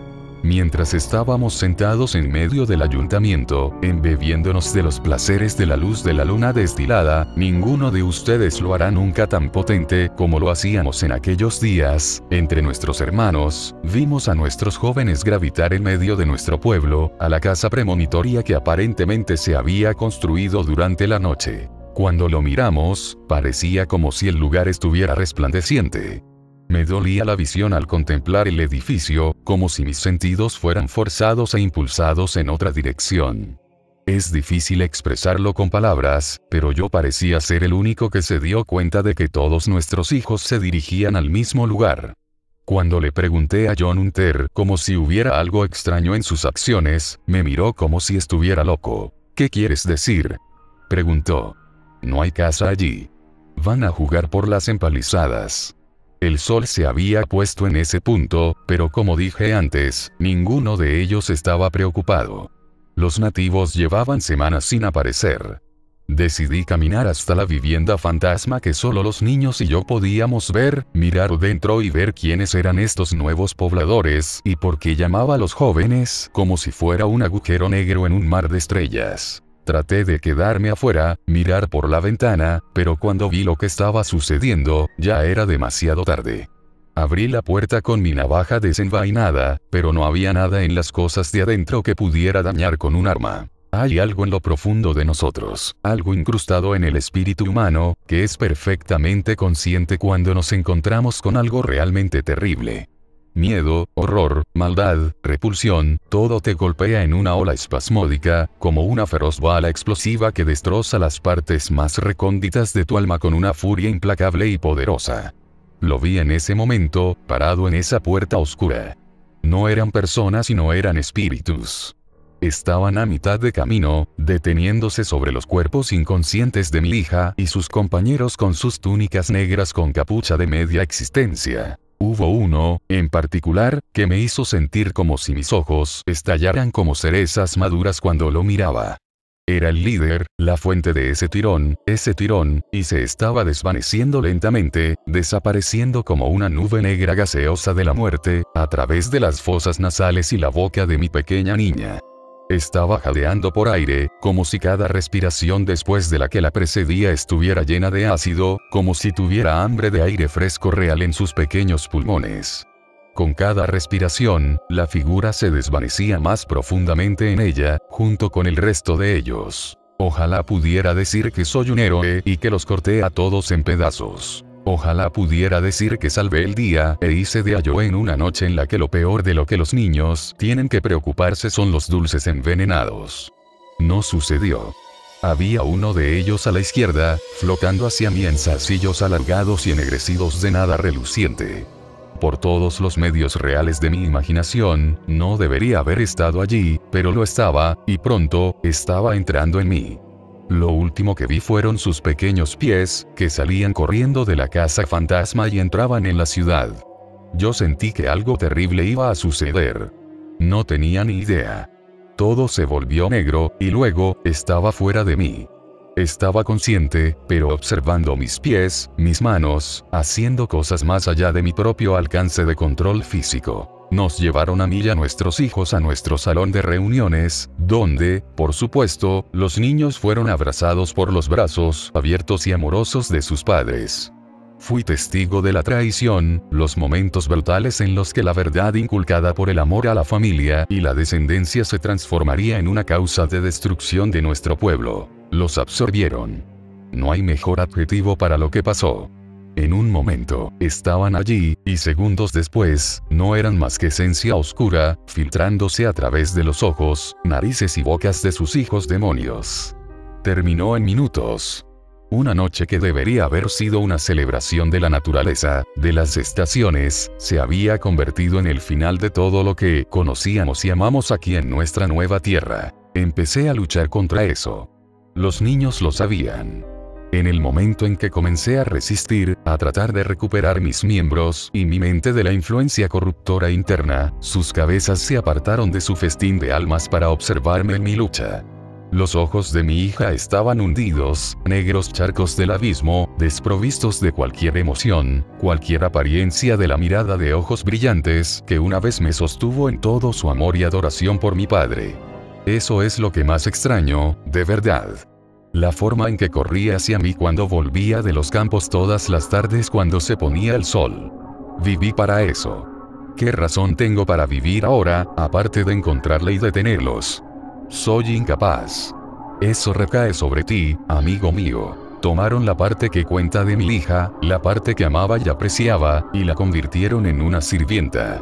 Speaker 1: Mientras estábamos sentados en medio del ayuntamiento, embebiéndonos de los placeres de la luz de la luna destilada, ninguno de ustedes lo hará nunca tan potente como lo hacíamos en aquellos días, entre nuestros hermanos, vimos a nuestros jóvenes gravitar en medio de nuestro pueblo, a la casa premonitoria que aparentemente se había construido durante la noche. Cuando lo miramos, parecía como si el lugar estuviera resplandeciente. Me dolía la visión al contemplar el edificio, como si mis sentidos fueran forzados e impulsados en otra dirección. Es difícil expresarlo con palabras, pero yo parecía ser el único que se dio cuenta de que todos nuestros hijos se dirigían al mismo lugar. Cuando le pregunté a John Hunter como si hubiera algo extraño en sus acciones, me miró como si estuviera loco. ¿Qué quieres decir?, preguntó. No hay casa allí. Van a jugar por las empalizadas. El sol se había puesto en ese punto, pero como dije antes, ninguno de ellos estaba preocupado. Los nativos llevaban semanas sin aparecer. Decidí caminar hasta la vivienda fantasma que solo los niños y yo podíamos ver, mirar dentro y ver quiénes eran estos nuevos pobladores y por qué llamaba a los jóvenes como si fuera un agujero negro en un mar de estrellas. Traté de quedarme afuera, mirar por la ventana, pero cuando vi lo que estaba sucediendo, ya era demasiado tarde. Abrí la puerta con mi navaja desenvainada, pero no había nada en las cosas de adentro que pudiera dañar con un arma. Hay algo en lo profundo de nosotros, algo incrustado en el espíritu humano, que es perfectamente consciente cuando nos encontramos con algo realmente terrible. Miedo, horror, maldad, repulsión, todo te golpea en una ola espasmódica, como una feroz bala explosiva que destroza las partes más recónditas de tu alma con una furia implacable y poderosa. Lo vi en ese momento, parado en esa puerta oscura. No eran personas sino eran espíritus. Estaban a mitad de camino, deteniéndose sobre los cuerpos inconscientes de mi hija y sus compañeros con sus túnicas negras con capucha de media existencia. Hubo uno, en particular, que me hizo sentir como si mis ojos estallaran como cerezas maduras cuando lo miraba. Era el líder, la fuente de ese tirón, y se estaba desvaneciendo lentamente, desapareciendo como una nube negra gaseosa de la muerte, a través de las fosas nasales y la boca de mi pequeña niña. Estaba jadeando por aire, como si cada respiración después de la que la precedía estuviera llena de ácido, como si tuviera hambre de aire fresco real en sus pequeños pulmones. Con cada respiración, la figura se desvanecía más profundamente en ella, junto con el resto de ellos. Ojalá pudiera decir que soy un héroe y que los corté a todos en pedazos. Ojalá pudiera decir que salvé el día e hice de Ayo en una noche en la que lo peor de lo que los niños tienen que preocuparse son los dulces envenenados. No sucedió. Había uno de ellos a la izquierda, flotando hacia mí en zarcillos alargados y ennegrecidos de nada reluciente. Por todos los medios reales de mi imaginación, no debería haber estado allí, pero lo estaba, y pronto, estaba entrando en mí. Lo último que vi fueron sus pequeños pies, que salían corriendo de la casa fantasma y entraban en la ciudad. Yo sentí que algo terrible iba a suceder. No tenía ni idea. Todo se volvió negro, y luego, estaba fuera de mí. Estaba consciente, pero observando mis pies, mis manos, haciendo cosas más allá de mi propio alcance de control físico. Nos llevaron a mí y a nuestros hijos a nuestro salón de reuniones, donde, por supuesto, los niños fueron abrazados por los brazos abiertos y amorosos de sus padres. Fui testigo de la traición, los momentos brutales en los que la verdad inculcada por el amor a la familia y la descendencia se transformaría en una causa de destrucción de nuestro pueblo. Los absorbieron. No hay mejor adjetivo para lo que pasó. En un momento, estaban allí, y segundos después, no eran más que esencia oscura, filtrándose a través de los ojos, narices y bocas de sus hijos demonios. Terminó en minutos. Una noche que debería haber sido una celebración de la naturaleza, de las estaciones, se había convertido en el final de todo lo que conocíamos y amamos aquí en nuestra nueva tierra. Empecé a luchar contra eso. Los niños lo sabían. En el momento en que comencé a resistir, a tratar de recuperar mis miembros y mi mente de la influencia corruptora interna, sus cabezas se apartaron de su festín de almas para observarme en mi lucha. Los ojos de mi hija estaban hundidos, negros charcos del abismo, desprovistos de cualquier emoción, cualquier apariencia de la mirada de ojos brillantes que una vez me sostuvo en todo su amor y adoración por mi padre. Eso es lo que más extraño, de verdad. La forma en que corría hacia mí cuando volvía de los campos todas las tardes cuando se ponía el sol. Viví para eso. ¿Qué razón tengo para vivir ahora, aparte de encontrarle y detenerlos? Soy incapaz. Eso recae sobre ti, amigo mío. Tomaron la parte que cuenta de mi hija, la parte que amaba y apreciaba, y la convirtieron en una sirvienta.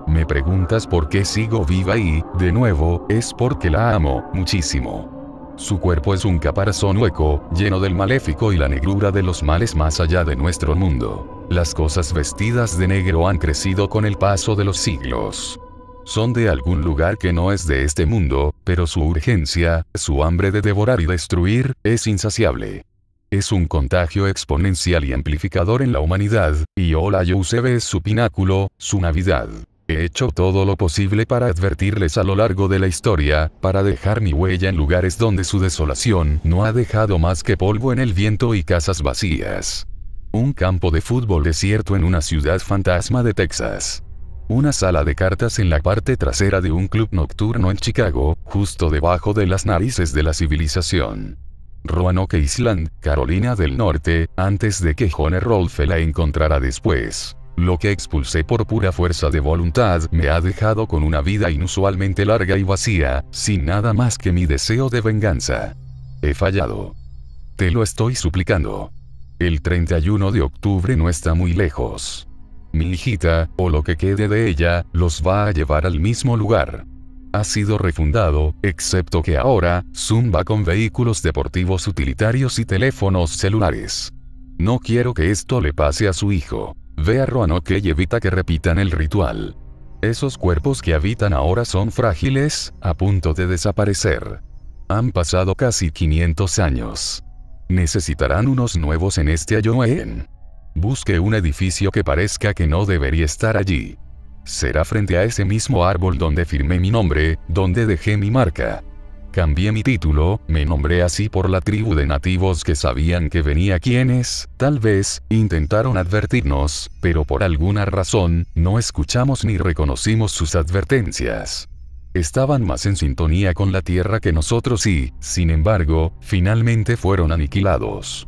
Speaker 1: Me preguntas por qué sigo viva y, de nuevo, es porque la amo, muchísimo. Su cuerpo es un caparazón hueco, lleno del maléfico y la negrura de los males más allá de nuestro mundo. Las cosas vestidas de negro han crecido con el paso de los siglos. Son de algún lugar que no es de este mundo, pero su urgencia, su hambre de devorar y destruir, es insaciable. Es un contagio exponencial y amplificador en la humanidad, y Ola Yousebe es su pináculo, su Navidad. He hecho todo lo posible para advertirles a lo largo de la historia, para dejar mi huella en lugares donde su desolación no ha dejado más que polvo en el viento y casas vacías. Un campo de fútbol desierto en una ciudad fantasma de Texas. Una sala de cartas en la parte trasera de un club nocturno en Chicago, justo debajo de las narices de la civilización. Roanoke Island, Carolina del Norte, antes de que John Rolfe la encontrara después. Lo que expulsé por pura fuerza de voluntad me ha dejado con una vida inusualmente larga y vacía, sin nada más que mi deseo de venganza. He fallado. Te lo estoy suplicando. El 31 de octubre no está muy lejos. Mi hijita, o lo que quede de ella, los va a llevar al mismo lugar. Ha sido refundado, excepto que ahora, Zoom va con vehículos deportivos utilitarios y teléfonos celulares. No quiero que esto le pase a su hijo. Ve a Roanoke y evita que repitan el ritual. Esos cuerpos que habitan ahora son frágiles, a punto de desaparecer. Han pasado casi 500 años. Necesitarán unos nuevos en este Halloween. Busque un edificio que parezca que no debería estar allí. Será frente a ese mismo árbol donde firmé mi nombre, donde dejé mi marca. Cambié mi título, me nombré así por la tribu de nativos que sabían que venía quienes, tal vez, intentaron advertirnos, pero por alguna razón, no escuchamos ni reconocimos sus advertencias. Estaban más en sintonía con la tierra que nosotros y, sin embargo, finalmente fueron aniquilados.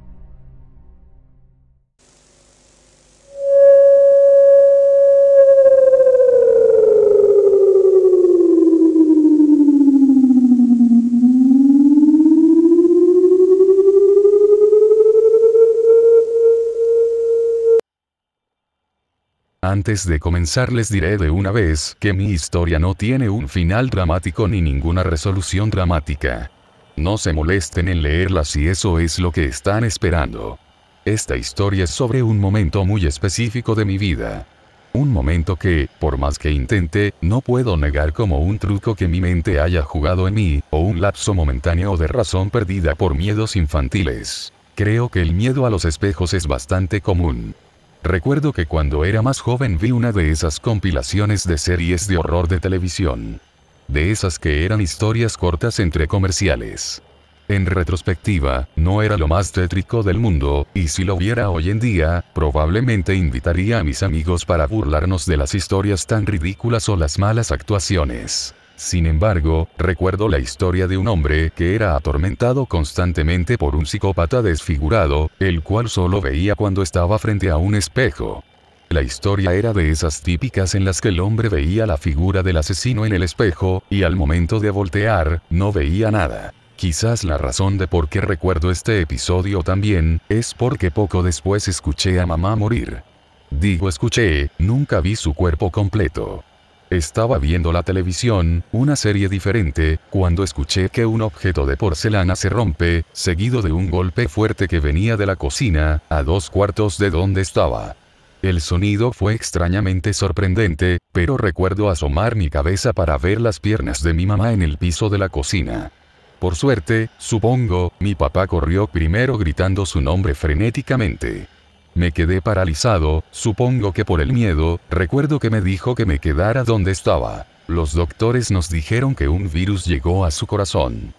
Speaker 1: Antes de comenzar les diré de una vez que mi historia no tiene un final dramático ni ninguna resolución dramática. No se molesten en leerla si eso es lo que están esperando. Esta historia es sobre un momento muy específico de mi vida. Un momento que, por más que intente, no puedo negar como un truco que mi mente haya jugado en mí, o un lapso momentáneo de razón perdida por miedos infantiles. Creo que el miedo a los espejos es bastante común. Recuerdo que cuando era más joven vi una de esas compilaciones de series de horror de televisión. De esas que eran historias cortas entre comerciales. En retrospectiva, no era lo más tétrico del mundo, y si lo viera hoy en día, probablemente invitaría a mis amigos para burlarnos de las historias tan ridículas o las malas actuaciones. Sin embargo, recuerdo la historia de un hombre que era atormentado constantemente por un psicópata desfigurado, el cual solo veía cuando estaba frente a un espejo. La historia era de esas típicas en las que el hombre veía la figura del asesino en el espejo, y al momento de voltear, no veía nada. Quizás la razón de por qué recuerdo este episodio también, es porque poco después escuché a mamá morir. Digo escuché, nunca vi su cuerpo completo. Estaba viendo la televisión, una serie diferente, cuando escuché que un objeto de porcelana se rompe, seguido de un golpe fuerte que venía de la cocina, a 2 cuartos de donde estaba. El sonido fue extrañamente sorprendente, pero recuerdo asomar mi cabeza para ver las piernas de mi mamá en el piso de la cocina. Por suerte, supongo, mi papá corrió primero gritando su nombre frenéticamente. Me quedé paralizado, supongo que por el miedo. Recuerdo que me dijo que me quedara donde estaba. Los doctores nos dijeron que un virus llegó a su corazón.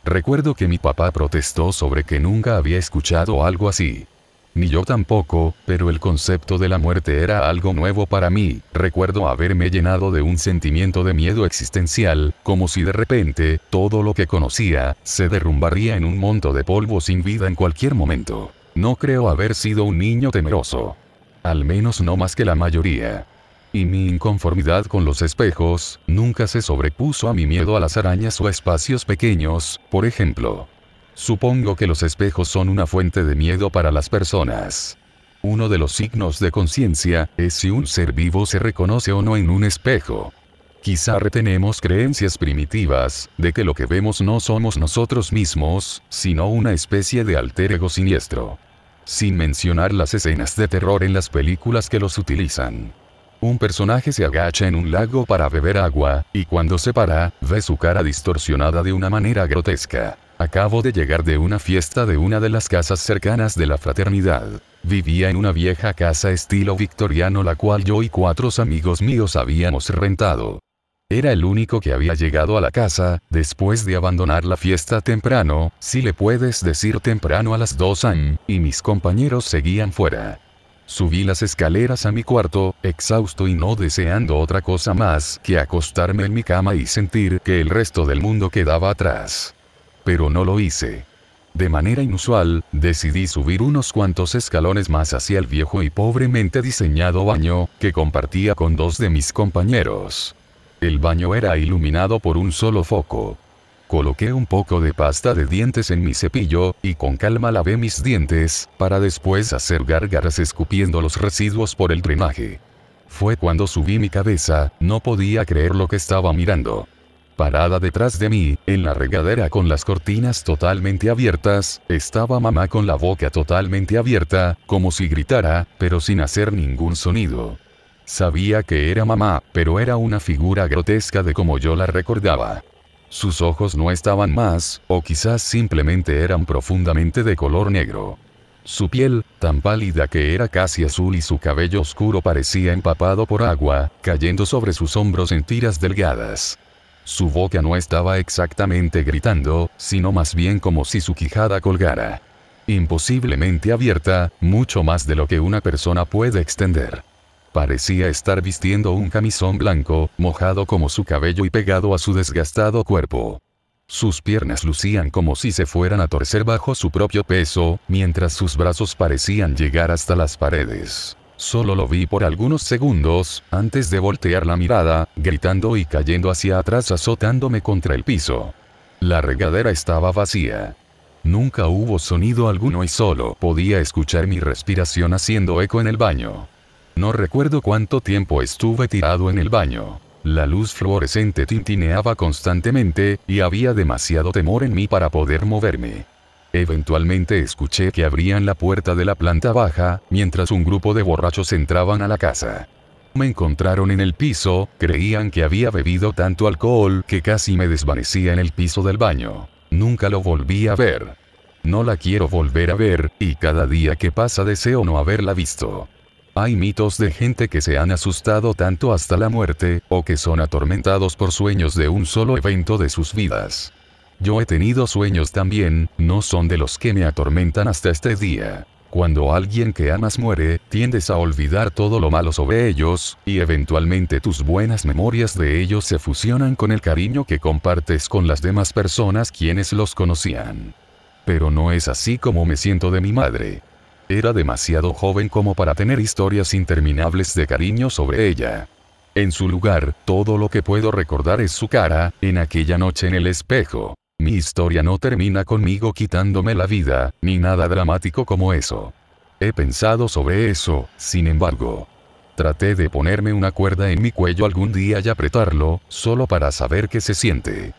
Speaker 1: Recuerdo que mi papá protestó sobre que nunca había escuchado algo así. Ni yo tampoco, pero el concepto de la muerte era algo nuevo para mí. Recuerdo haberme llenado de un sentimiento de miedo existencial, como si de repente, todo lo que conocía, se derrumbaría en un monto de polvo sin vida en cualquier momento. No creo haber sido un niño temeroso. Al menos no más que la mayoría. Y mi inconformidad con los espejos, nunca se sobrepuso a mi miedo a las arañas o espacios pequeños, por ejemplo. Supongo que los espejos son una fuente de miedo para las personas. Uno de los signos de conciencia, es si un ser vivo se reconoce o no en un espejo. Quizá retenemos creencias primitivas, de que lo que vemos no somos nosotros mismos, sino una especie de alter ego siniestro. Sin mencionar las escenas de terror en las películas que los utilizan. Un personaje se agacha en un lago para beber agua, y cuando se para, ve su cara distorsionada de una manera grotesca. Acabo de llegar de una fiesta de una de las casas cercanas de la fraternidad. Vivía en una vieja casa estilo victoriano la cual yo y 4 amigos míos habíamos rentado. Era el único que había llegado a la casa, después de abandonar la fiesta temprano, si le puedes decir temprano a las 2 am, y mis compañeros seguían fuera. Subí las escaleras a mi cuarto, exhausto y no deseando otra cosa más que acostarme en mi cama y sentir que el resto del mundo quedaba atrás. Pero no lo hice. De manera inusual, decidí subir unos cuantos escalones más hacia el viejo y pobremente diseñado baño, que compartía con 2 de mis compañeros. El baño era iluminado por un solo foco. Coloqué un poco de pasta de dientes en mi cepillo, y con calma lavé mis dientes, para después hacer gárgaras escupiendo los residuos por el drenaje. Fue cuando subí mi cabeza, no podía creer lo que estaba mirando. Parada detrás de mí, en la regadera con las cortinas totalmente abiertas, estaba mamá con la boca totalmente abierta, como si gritara, pero sin hacer ningún sonido. Sabía que era mamá, pero era una figura grotesca de como yo la recordaba. Sus ojos no estaban más, o quizás simplemente eran profundamente de color negro. Su piel, tan pálida que era casi azul y su cabello oscuro parecía empapado por agua, cayendo sobre sus hombros en tiras delgadas. Su boca no estaba exactamente gritando, sino más bien como si su quijada colgara. Imposiblemente abierta, mucho más de lo que una persona puede extender. Parecía estar vistiendo un camisón blanco, mojado como su cabello y pegado a su desgastado cuerpo. Sus piernas lucían como si se fueran a torcer bajo su propio peso, mientras sus brazos parecían llegar hasta las paredes. Solo lo vi por algunos segundos, antes de voltear la mirada, gritando y cayendo hacia atrás azotándome contra el piso. La regadera estaba vacía. Nunca hubo sonido alguno y solo podía escuchar mi respiración haciendo eco en el baño. No recuerdo cuánto tiempo estuve tirado en el baño. La luz fluorescente tintineaba constantemente, y había demasiado temor en mí para poder moverme. Eventualmente escuché que abrían la puerta de la planta baja, mientras un grupo de borrachos entraban a la casa. Me encontraron en el piso, creían que había bebido tanto alcohol que casi me desvanecía en el piso del baño. Nunca lo volví a ver. No la quiero volver a ver, y cada día que pasa deseo no haberla visto. Hay mitos de gente que se han asustado tanto hasta la muerte, o que son atormentados por sueños de un solo evento de sus vidas. Yo he tenido sueños también, no son de los que me atormentan hasta este día. Cuando alguien que amas muere, tiendes a olvidar todo lo malo sobre ellos, y eventualmente tus buenas memorias de ellos se fusionan con el cariño que compartes con las demás personas quienes los conocían. Pero no es así como me siento de mi madre. Era demasiado joven como para tener historias interminables de cariño sobre ella. En su lugar, todo lo que puedo recordar es su cara, en aquella noche en el espejo. Mi historia no termina conmigo quitándome la vida, ni nada dramático como eso. He pensado sobre eso, sin embargo. Traté de ponerme una cuerda en mi cuello algún día y apretarlo, solo para saber qué se siente.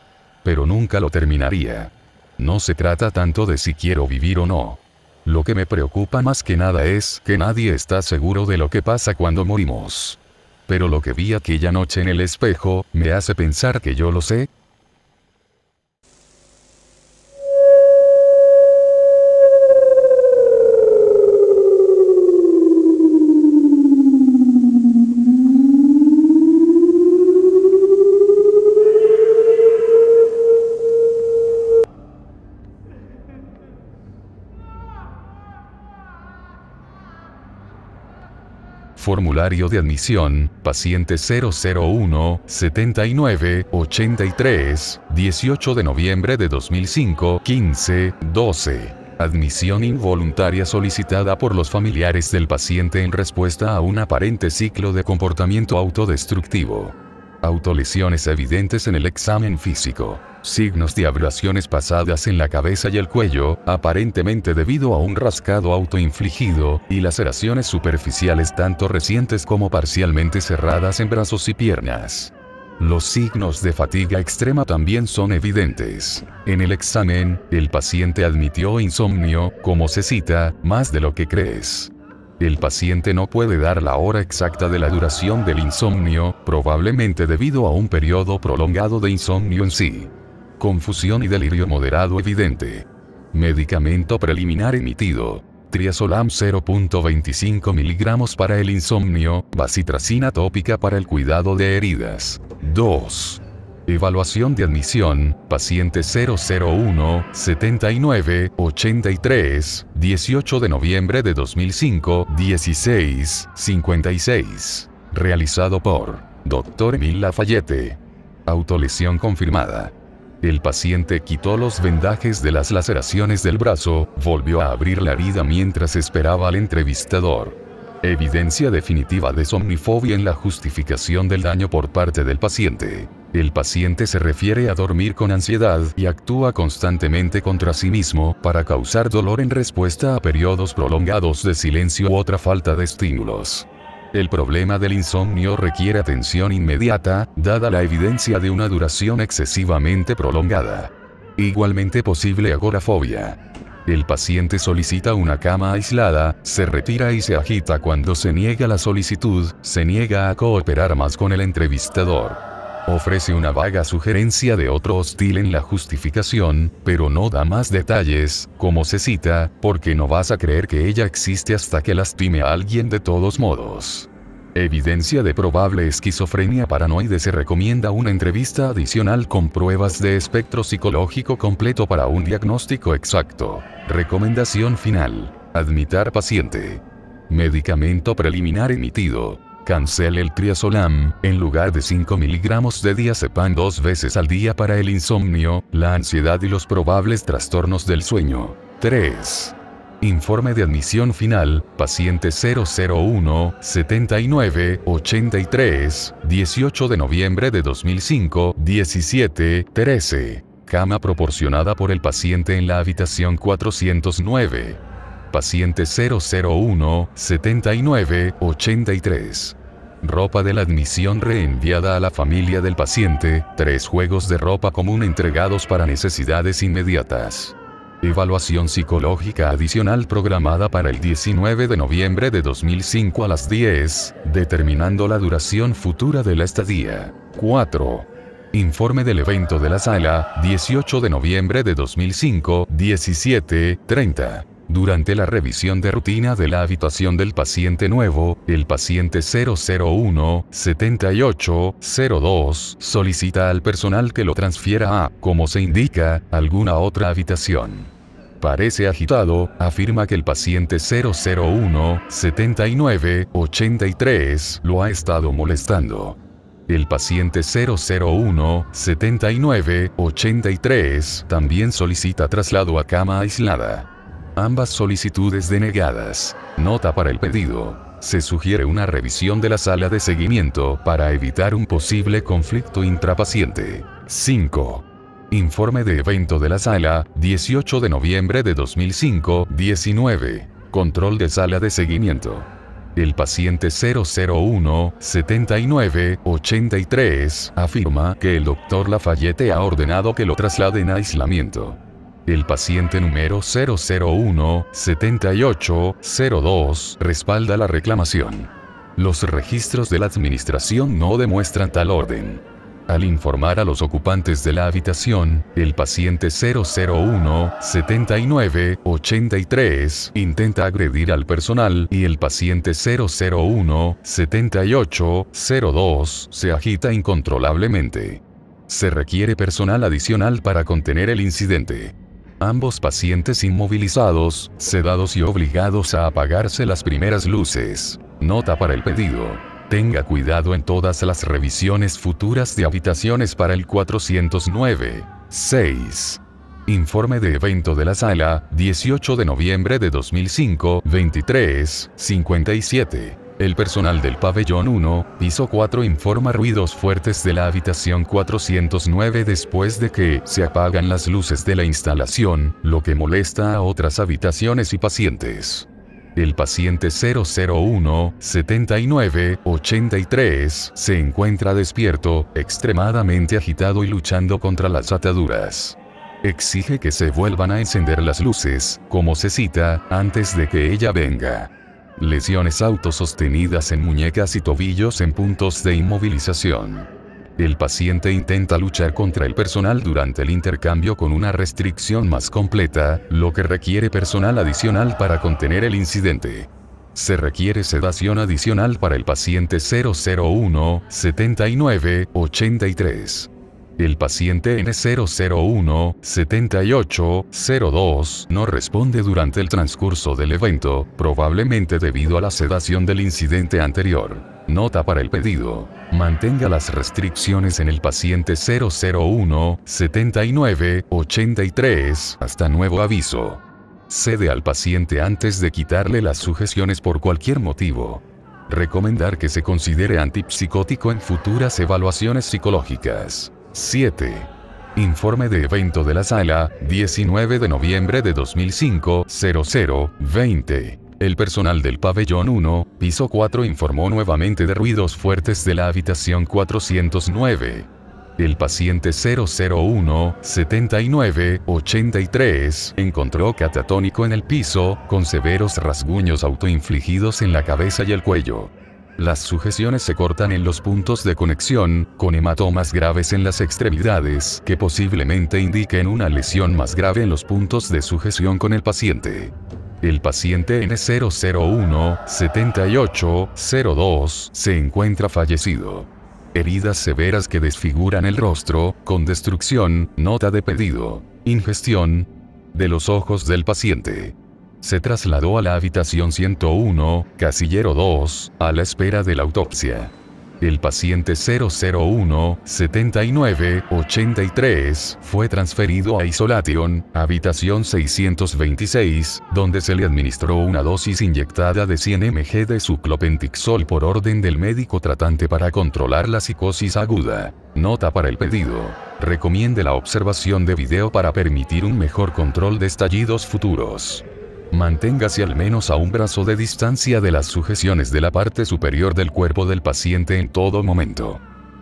Speaker 1: Pero nunca lo terminaría. No se trata tanto de si quiero vivir o no. Lo que me preocupa más que nada es que nadie está seguro de lo que pasa cuando morimos. Pero lo que vi aquella noche en el espejo, me hace pensar que yo lo sé. Formulario de admisión, paciente 001, 79, 83, 18 de noviembre de 2005, 15, 12. Admisión involuntaria solicitada por los familiares del paciente en respuesta a un aparente ciclo de comportamiento autodestructivo. Autolesiones evidentes en el examen físico. Signos de abrasiones pasadas en la cabeza y el cuello, aparentemente debido a un rascado autoinfligido, y laceraciones superficiales tanto recientes como parcialmente cerradas en brazos y piernas. Los signos de fatiga extrema también son evidentes. En el examen, el paciente admitió insomnio, como se cita, más de lo que crees. El paciente no puede dar la hora exacta de la duración del insomnio, probablemente debido a un periodo prolongado de insomnio en sí. Confusión y delirio moderado evidente. Medicamento preliminar emitido. Triazolam 0.25 mg para el insomnio, bacitracina tópica para el cuidado de heridas. 2. Evaluación de admisión, paciente 001, 79, 83, 18 de noviembre de 2005, 16, 56. Realizado por Dr. Emil Lafayette. Autolesión confirmada. El paciente quitó los vendajes de las laceraciones del brazo, volvió a abrir la herida mientras esperaba al entrevistador. Evidencia definitiva de somnifobia en la justificación del daño por parte del paciente. El paciente se refiere a dormir con ansiedad y actúa constantemente contra sí mismo para causar dolor en respuesta a periodos prolongados de silencio u otra falta de estímulos. El problema del insomnio requiere atención inmediata, dada la evidencia de una duración excesivamente prolongada. Igualmente posible agorafobia. El paciente solicita una cama aislada, se retira y se agita cuando se niega la solicitud, se niega a cooperar más con el entrevistador. Ofrece una vaga sugerencia de otro hostil en la justificación, pero no da más detalles, como se cita, porque no vas a creer que ella existe hasta que lastime a alguien de todos modos. Evidencia de probable esquizofrenia paranoide. Se recomienda una entrevista adicional con pruebas de espectro psicológico completo para un diagnóstico exacto. Recomendación final. Admitir paciente. Medicamento preliminar emitido. Cancele el triazolam, en lugar de 5 miligramos de diazepam 2 veces al día para el insomnio, la ansiedad y los probables trastornos del sueño. 3. Informe de admisión final, paciente 001, 79, 83, 18 de noviembre de 2005, 17:13. Cama proporcionada por el paciente en la habitación 409. Paciente 001, 79, 83. Ropa de la admisión reenviada a la familia del paciente, 3 juegos de ropa común entregados para necesidades inmediatas. Evaluación psicológica adicional programada para el 19 de noviembre de 2005 a las 10, determinando la duración futura de la estadía. 4. Informe del evento de la sala, 18 de noviembre de 2005, 17:30. Durante la revisión de rutina de la habitación del paciente nuevo, el paciente 001, 7802 solicita al personal que lo transfiera a, como se indica, alguna otra habitación. Parece agitado, afirma que el paciente 001, 79, 83 lo ha estado molestando. El paciente 001, 79, 83 también solicita traslado a cama aislada. Ambas solicitudes denegadas. Nota para el pedido. Se sugiere una revisión de la sala de seguimiento para evitar un posible conflicto intrapaciente. 5. Informe de evento de la sala, 18 de noviembre de 2005, 19. Control de sala de seguimiento. El paciente 001, 79, 83 afirma que el Dr. Lafayette ha ordenado que lo trasladen a aislamiento. El paciente número 001, 7802 respalda la reclamación. Los registros de la administración no demuestran tal orden. Al informar a los ocupantes de la habitación, el paciente 001, 79, 83 intenta agredir al personal y el paciente 001, 7802 se agita incontrolablemente. Se requiere personal adicional para contener el incidente. Ambos pacientes inmovilizados, sedados y obligados a apagarse las primeras luces. Nota para el pedido. Tenga cuidado en todas las revisiones futuras de habitaciones para el 409. 6. Informe de evento de la sala, 18 de noviembre de 2005, 23:57. El personal del pabellón 1, piso 4 informa ruidos fuertes de la habitación 409 después de que se apagan las luces de la instalación, lo que molesta a otras habitaciones y pacientes. El paciente 001, 79, 83 se encuentra despierto, extremadamente agitado y luchando contra las ataduras. Exige que se vuelvan a encender las luces, como se cita, antes de que ella venga. Lesiones autosostenidas en muñecas y tobillos en puntos de inmovilización. El paciente intenta luchar contra el personal durante el intercambio con una restricción más completa, lo que requiere personal adicional para contener el incidente. Se requiere sedación adicional para el paciente 001, 79, 83. El paciente N001, 7802 no responde durante el transcurso del evento, probablemente debido a la sedación del incidente anterior. Nota para el pedido. Mantenga las restricciones en el paciente 001, 79, 83 hasta nuevo aviso. Cede al paciente antes de quitarle las sujeciones por cualquier motivo. Recomendar que se considere antipsicótico en futuras evaluaciones psicológicas. 7. Informe de evento de la sala, 19 de noviembre de 2005, 00:20. El personal del pabellón 1, piso 4 informó nuevamente de ruidos fuertes de la habitación 409. El paciente 001-79-83 encontró catatónico en el piso, con severos rasguños autoinfligidos en la cabeza y el cuello. Las sujeciones se cortan en los puntos de conexión, con hematomas graves en las extremidades, que posiblemente indiquen una lesión más grave en los puntos de sujeción con el paciente. El paciente N001-7802 se encuentra fallecido. Heridas severas que desfiguran el rostro, con destrucción, nota de pedido, ingestión de los ojos del paciente. Se trasladó a la habitación 101, casillero 2, a la espera de la autopsia. El paciente 001-79-83 fue transferido a Isolation, habitación 626, donde se le administró una dosis inyectada de 100 mg de suclopentixol por orden del médico tratante para controlar la psicosis aguda. Nota para el pedido. Recomiende la observación de video para permitir un mejor control de estallidos futuros. Manténgase al menos a un brazo de distancia de las sujeciones de la parte superior del cuerpo del paciente en todo momento.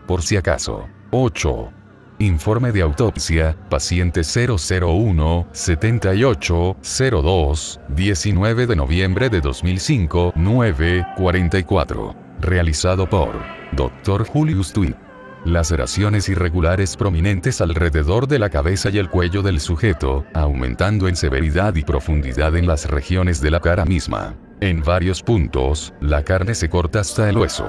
Speaker 1: Por si acaso. 8. Informe de autopsia, paciente 001-7802, 19 de noviembre de 2005, 9:44. Realizado por Dr. Julius Twin. Laceraciones irregulares prominentes alrededor de la cabeza y el cuello del sujeto, aumentando en severidad y profundidad en las regiones de la cara misma. En varios puntos, la carne se corta hasta el hueso.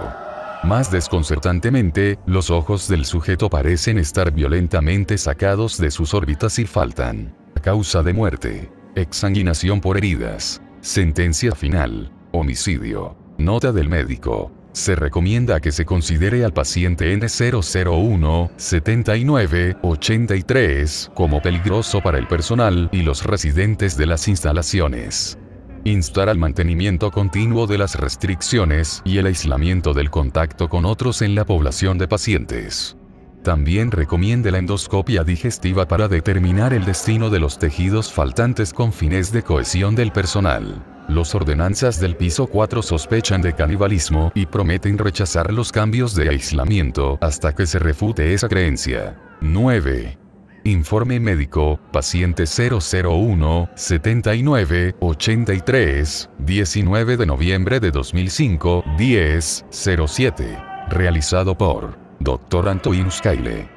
Speaker 1: Más desconcertantemente, los ojos del sujeto parecen estar violentamente sacados de sus órbitas y faltan. Causa de muerte: exsanguinación por heridas. Sentencia final: homicidio. Nota del médico. Se recomienda que se considere al paciente N001-79-83 como peligroso para el personal y los residentes de las instalaciones. Instar al mantenimiento continuo de las restricciones y el aislamiento del contacto con otros en la población de pacientes. También recomiende la endoscopia digestiva para determinar el destino de los tejidos faltantes con fines de cohesión del personal. Los ordenanzas del piso 4 sospechan de canibalismo y prometen rechazar los cambios de aislamiento hasta que se refute esa creencia. 9. Informe médico, paciente 001-79-83, 19 de noviembre de 2005, 10:07. Realizado por Dr. Antoinus Kyle.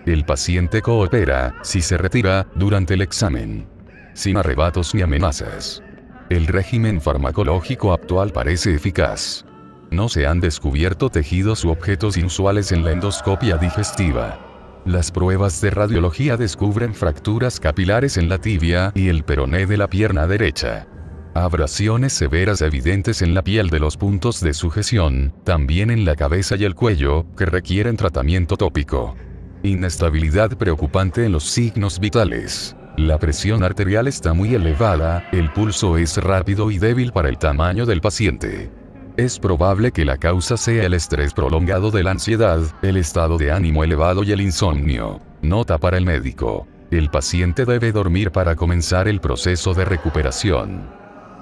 Speaker 1: El paciente coopera, si se retira, durante el examen. Sin arrebatos ni amenazas. El régimen farmacológico actual parece eficaz. No se han descubierto tejidos u objetos inusuales en la endoscopia digestiva. Las pruebas de radiología descubren fracturas capilares en la tibia y el peroné de la pierna derecha. Abrasiones severas evidentes en la piel de los puntos de sujeción, también en la cabeza y el cuello, que requieren tratamiento tópico. Inestabilidad preocupante en los signos vitales. La presión arterial está muy elevada, el pulso es rápido y débil para el tamaño del paciente. Es probable que la causa sea el estrés prolongado de la ansiedad, el estado de ánimo elevado y el insomnio. Nota para el médico. El paciente debe dormir para comenzar el proceso de recuperación.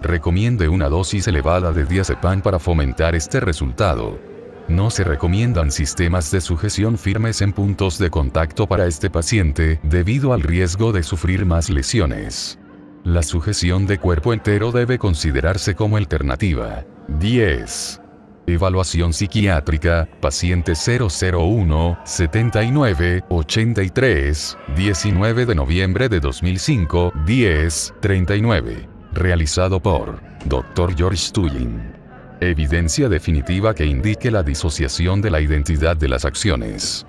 Speaker 1: Recomiende una dosis elevada de diazepam para fomentar este resultado. No se recomiendan sistemas de sujeción firmes en puntos de contacto para este paciente, debido al riesgo de sufrir más lesiones. La sujeción de cuerpo entero debe considerarse como alternativa. 10. Evaluación psiquiátrica, paciente 001-79-83, 19 de noviembre de 2005, 10:39. Realizado por Dr. George Tullin. Evidencia definitiva que indique la disociación de la identidad de las acciones.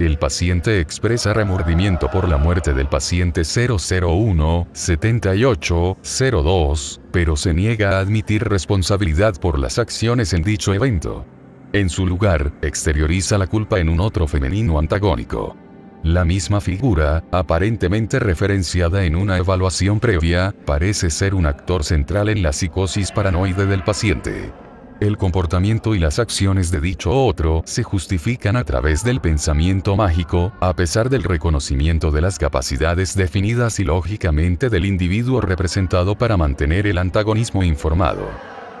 Speaker 1: El paciente expresa remordimiento por la muerte del paciente 001-7802, pero se niega a admitir responsabilidad por las acciones en dicho evento. En su lugar, exterioriza la culpa en un otro femenino antagónico. La misma figura, aparentemente referenciada en una evaluación previa, parece ser un actor central en la psicosis paranoide del paciente. El comportamiento y las acciones de dicho otro se justifican a través del pensamiento mágico, a pesar del reconocimiento de las capacidades definidas y lógicamente del individuo representado para mantener el antagonismo informado.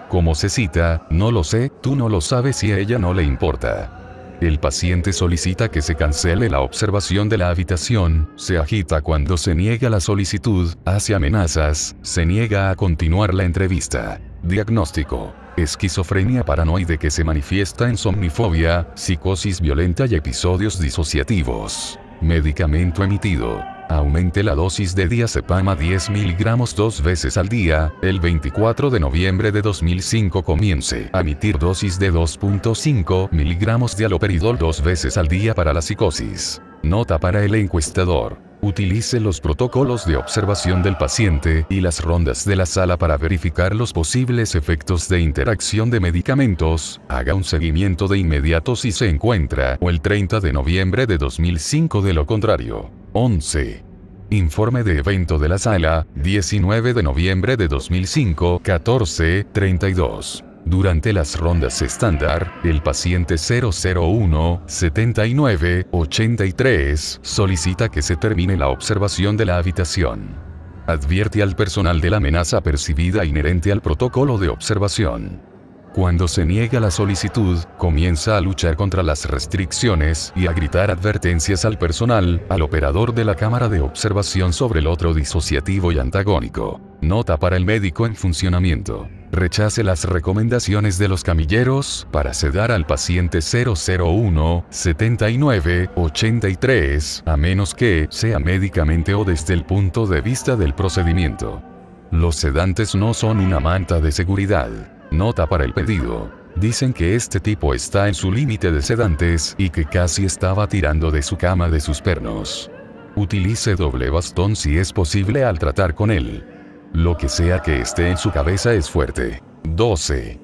Speaker 1: Como se cita, no lo sé, tú no lo sabes y a ella no le importa. El paciente solicita que se cancele la observación de la habitación, se agita cuando se niega la solicitud, hace amenazas, se niega a continuar la entrevista. Diagnóstico: esquizofrenia paranoide que se manifiesta en somnifobia, psicosis violenta y episodios disociativos. Medicamento emitido: aumente la dosis de diazepam a 10 mg 2 veces al día. El 24 de noviembre de 2005 comience a emitir dosis de 2.5 mg de haloperidol 2 veces al día para la psicosis. Nota para el encuestador: utilice los protocolos de observación del paciente y las rondas de la sala para verificar los posibles efectos de interacción de medicamentos. Haga un seguimiento de inmediato si se encuentra o el 30 de noviembre de 2005 de lo contrario. 11. Informe de evento de la sala, 19 de noviembre de 2005, 14:32. Durante las rondas estándar, el paciente 001-79-83 solicita que se termine la observación de la habitación. Advierte al personal de la amenaza percibida inherente al protocolo de observación. Cuando se niega la solicitud, comienza a luchar contra las restricciones y a gritar advertencias al personal, al operador de la cámara de observación sobre el otro disociativo y antagónico. Nota para el médico en funcionamiento: rechace las recomendaciones de los camilleros para sedar al paciente 001-79-83, a menos que sea médicamente o desde el punto de vista del procedimiento. Los sedantes no son una manta de seguridad. Nota para el pedido: dicen que este tipo está en su límite de sedantes y que casi estaba tirando de su cama de sus pernos. Utilice doble bastón si es posible al tratar con él. Lo que sea que esté en su cabeza es fuerte. 12.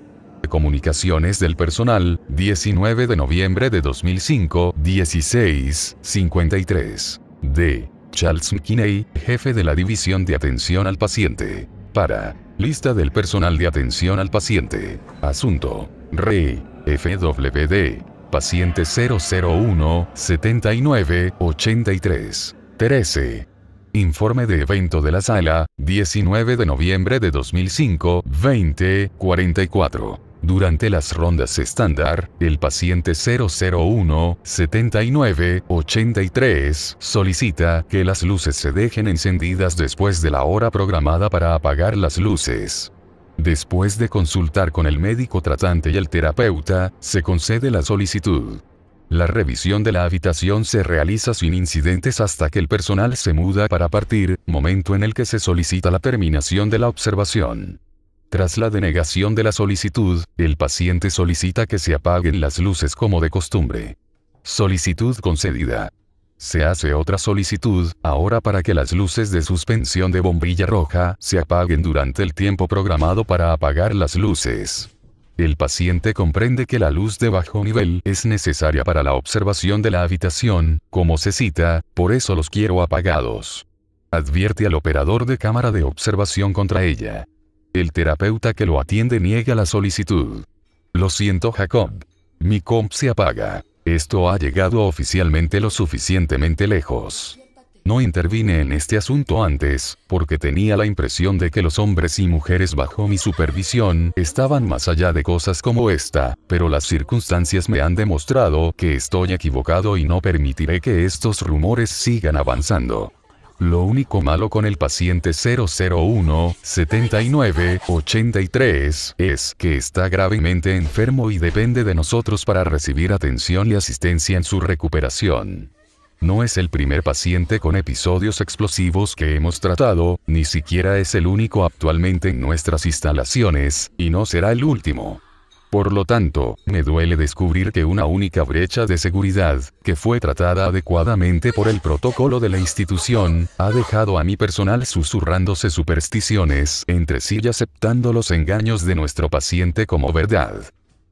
Speaker 1: Comunicaciones del personal, 19 de noviembre de 2005, 16:53. D. Charles McKinney, jefe de la División de Atención al Paciente. Para: lista del personal de atención al paciente. Asunto: Re. FWD. Paciente 001-79-83. 13. Informe de evento de la sala, 19 de noviembre de 2005, 20:44. Durante las rondas estándar, el paciente 001-79-83 solicita que las luces se dejen encendidas después de la hora programada para apagar las luces. Después de consultar con el médico tratante y el terapeuta, se concede la solicitud. La revisión de la habitación se realiza sin incidentes hasta que el personal se muda para partir, momento en el que se solicita la terminación de la observación. Tras la denegación de la solicitud, el paciente solicita que se apaguen las luces como de costumbre. Solicitud concedida. Se hace otra solicitud, ahora para que las luces de suspensión de bombilla roja se apaguen durante el tiempo programado para apagar las luces. El paciente comprende que la luz de bajo nivel es necesaria para la observación de la habitación, como se cita, por eso los quiero apagados. Advierte al operador de cámara de observación contra ella. El terapeuta que lo atiende niega la solicitud. Lo siento, Jacob. Mi comp se apaga. Esto ha llegado oficialmente lo suficientemente lejos. No intervine en este asunto antes, porque tenía la impresión de que los hombres y mujeres bajo mi supervisión estaban más allá de cosas como esta, pero las circunstancias me han demostrado que estoy equivocado y no permitiré que estos rumores sigan avanzando. Lo único malo con el paciente 001-79-83 es que está gravemente enfermo y depende de nosotros para recibir atención y asistencia en su recuperación. No es el primer paciente con episodios explosivos que hemos tratado, ni siquiera es el único actualmente en nuestras instalaciones, y no será el último. Por lo tanto, me duele descubrir que una única brecha de seguridad, que fue tratada adecuadamente por el protocolo de la institución, ha dejado a mi personal susurrándose supersticiones entre sí y aceptando los engaños de nuestro paciente como verdad.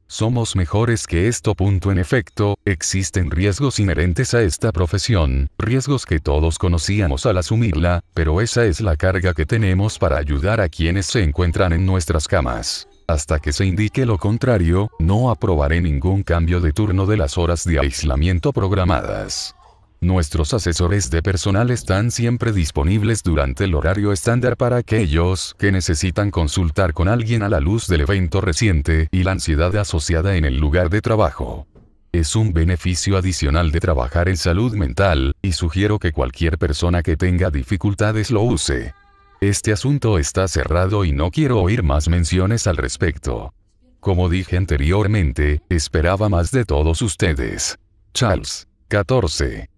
Speaker 1: Somos mejores que esto. En efecto, existen riesgos inherentes a esta profesión, riesgos que todos conocíamos al asumirla, pero esa es la carga que tenemos para ayudar a quienes se encuentran en nuestras camas. Hasta que se indique lo contrario, no aprobaré ningún cambio de turno de las horas de aislamiento programadas. Nuestros asesores de personal están siempre disponibles durante el horario estándar para aquellos que necesitan consultar con alguien a la luz del evento reciente y la ansiedad asociada en el lugar de trabajo. Es un beneficio adicional de trabajar en salud mental, y sugiero que cualquier persona que tenga dificultades lo use. Este asunto está cerrado y no quiero oír más menciones al respecto. Como dije anteriormente, esperaba más de todos ustedes. Charles. 14.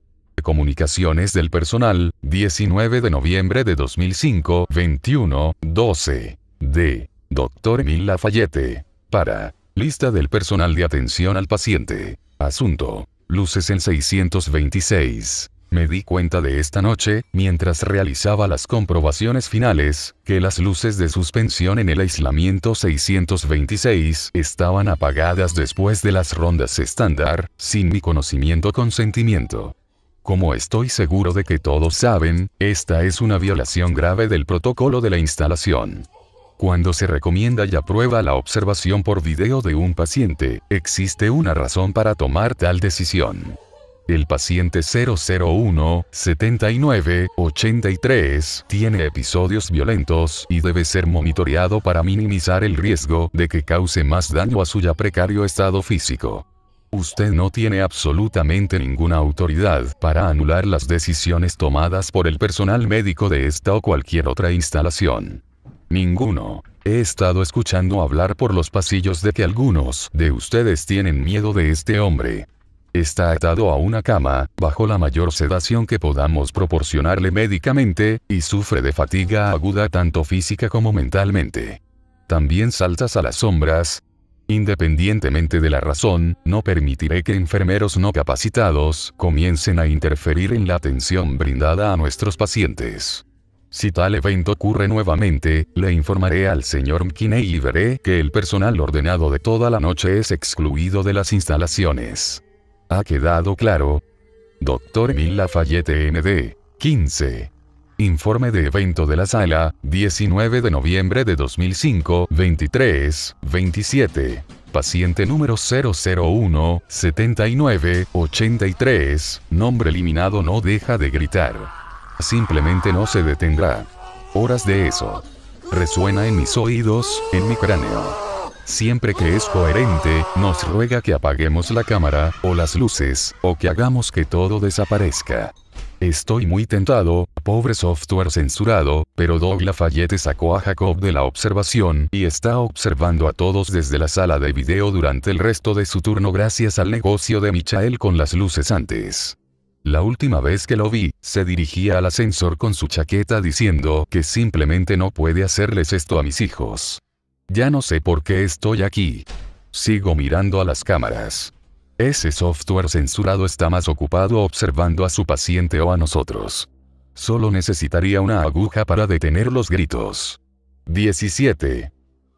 Speaker 1: Comunicaciones del personal, 19 de noviembre de 2005, 21:12. D. Dr. Emile Lafayette. Para. Lista del personal de atención al paciente. Asunto. Luces en 626. Me di cuenta de esta noche, mientras realizaba las comprobaciones finales, que las luces de suspensión en el aislamiento 626 estaban apagadas después de las rondas estándar, sin mi conocimiento o consentimiento. Como estoy seguro de que todos saben, esta es una violación grave del protocolo de la instalación. Cuando se recomienda y aprueba la observación por video de un paciente, existe una razón para tomar tal decisión. El paciente 001-79-83 tiene episodios violentos y debe ser monitoreado para minimizar el riesgo de que cause más daño a su ya precario estado físico. Usted no tiene absolutamente ninguna autoridad para anular las decisiones tomadas por el personal médico de esta o cualquier otra instalación. Ninguno. He estado escuchando hablar por los pasillos de que algunos de ustedes tienen miedo de este hombre. Está atado a una cama, bajo la mayor sedación que podamos proporcionarle médicamente, y sufre de fatiga aguda tanto física como mentalmente. También saltas a las sombras. Independientemente de la razón, no permitiré que enfermeros no capacitados comiencen a interferir en la atención brindada a nuestros pacientes. Si tal evento ocurre nuevamente, le informaré al señor McKinney y veré que el personal ordenado de toda la noche es excluido de las instalaciones. ¿Ha quedado claro? Dr. Emile Lafayette ND. 15. Informe de evento de la sala, 19 de noviembre de 2005, 23:27. Paciente número 001-79-83, nombre eliminado no deja de gritar. Simplemente no se detendrá. Horas de eso. Resuena en mis oídos, en mi cráneo. Siempre que es coherente, nos ruega que apaguemos la cámara, o las luces, o que hagamos que todo desaparezca. Estoy muy tentado, pobre software censurado, pero Doug Lafayette sacó a Jacob de la observación y está observando a todos desde la sala de video durante el resto de su turno gracias al negocio de Michael con las luces antes. La última vez que lo vi, se dirigía al ascensor con su chaqueta diciendo que simplemente no puede hacerles esto a mis hijos. Ya no sé por qué estoy aquí. Sigo mirando a las cámaras. Ese software censurado está más ocupado observando a su paciente o a nosotros. Solo necesitaría una aguja para detener los gritos. 17.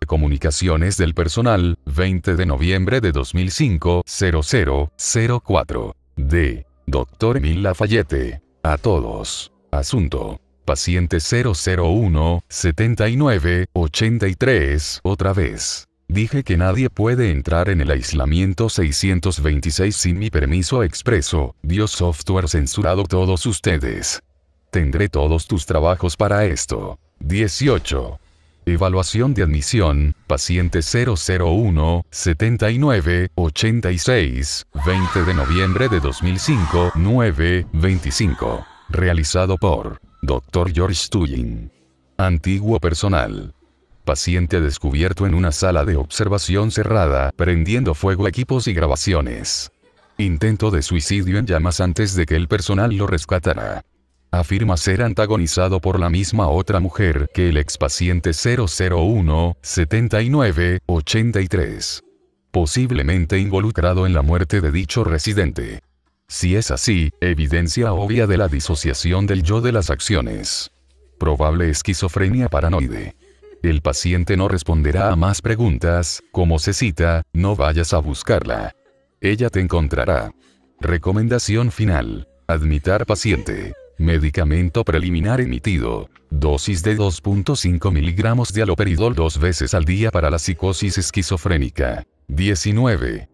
Speaker 1: Comunicaciones del personal, 20 de noviembre de 2005, 0004. D. Dr. Emile Lafayette. A todos. Asunto. Paciente 001-79-83. Otra vez. Dije que nadie puede entrar en el aislamiento 626 sin mi permiso expreso. Dios software censurado todos ustedes. Tendré todos tus trabajos para esto. 18. Evaluación de admisión, paciente 001-79-86, 20 de noviembre de 2005, 9:25. Realizado por Dr. George Tulin. Antiguo personal. Paciente descubierto en una sala de observación cerrada, prendiendo fuego a equipos y grabaciones. Intento de suicidio en llamas antes de que el personal lo rescatara. Afirma ser antagonizado por la misma otra mujer que el expaciente 001-79-83. Posiblemente involucrado en la muerte de dicho residente. Si es así, evidencia obvia de la disociación del yo de las acciones. Probable esquizofrenia paranoide. El paciente no responderá a más preguntas, como se cita, no vayas a buscarla. Ella te encontrará. Recomendación final. Admitar paciente. Medicamento preliminar emitido. Dosis de 2.5 miligramos de haloperidol 2 veces al día para la psicosis esquizofrénica. 19.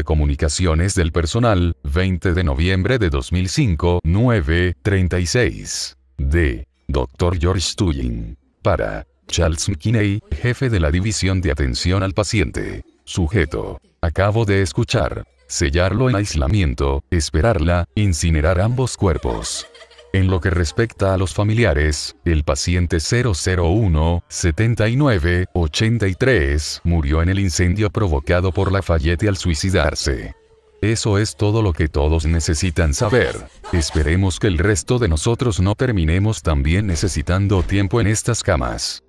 Speaker 1: Comunicaciones del personal, 20 de noviembre de 2005, 9:36. D. Dr. George Tulling. Para Charles McKinney, jefe de la División de Atención al Paciente. Sujeto. Acabo de escuchar. Sellarlo en aislamiento, esperarla, incinerar ambos cuerpos. En lo que respecta a los familiares, el paciente 001-79-83 murió en el incendio provocado por Lafayette al suicidarse. Eso es todo lo que todos necesitan saber. Esperemos que el resto de nosotros no terminemos también necesitando tiempo en estas camas.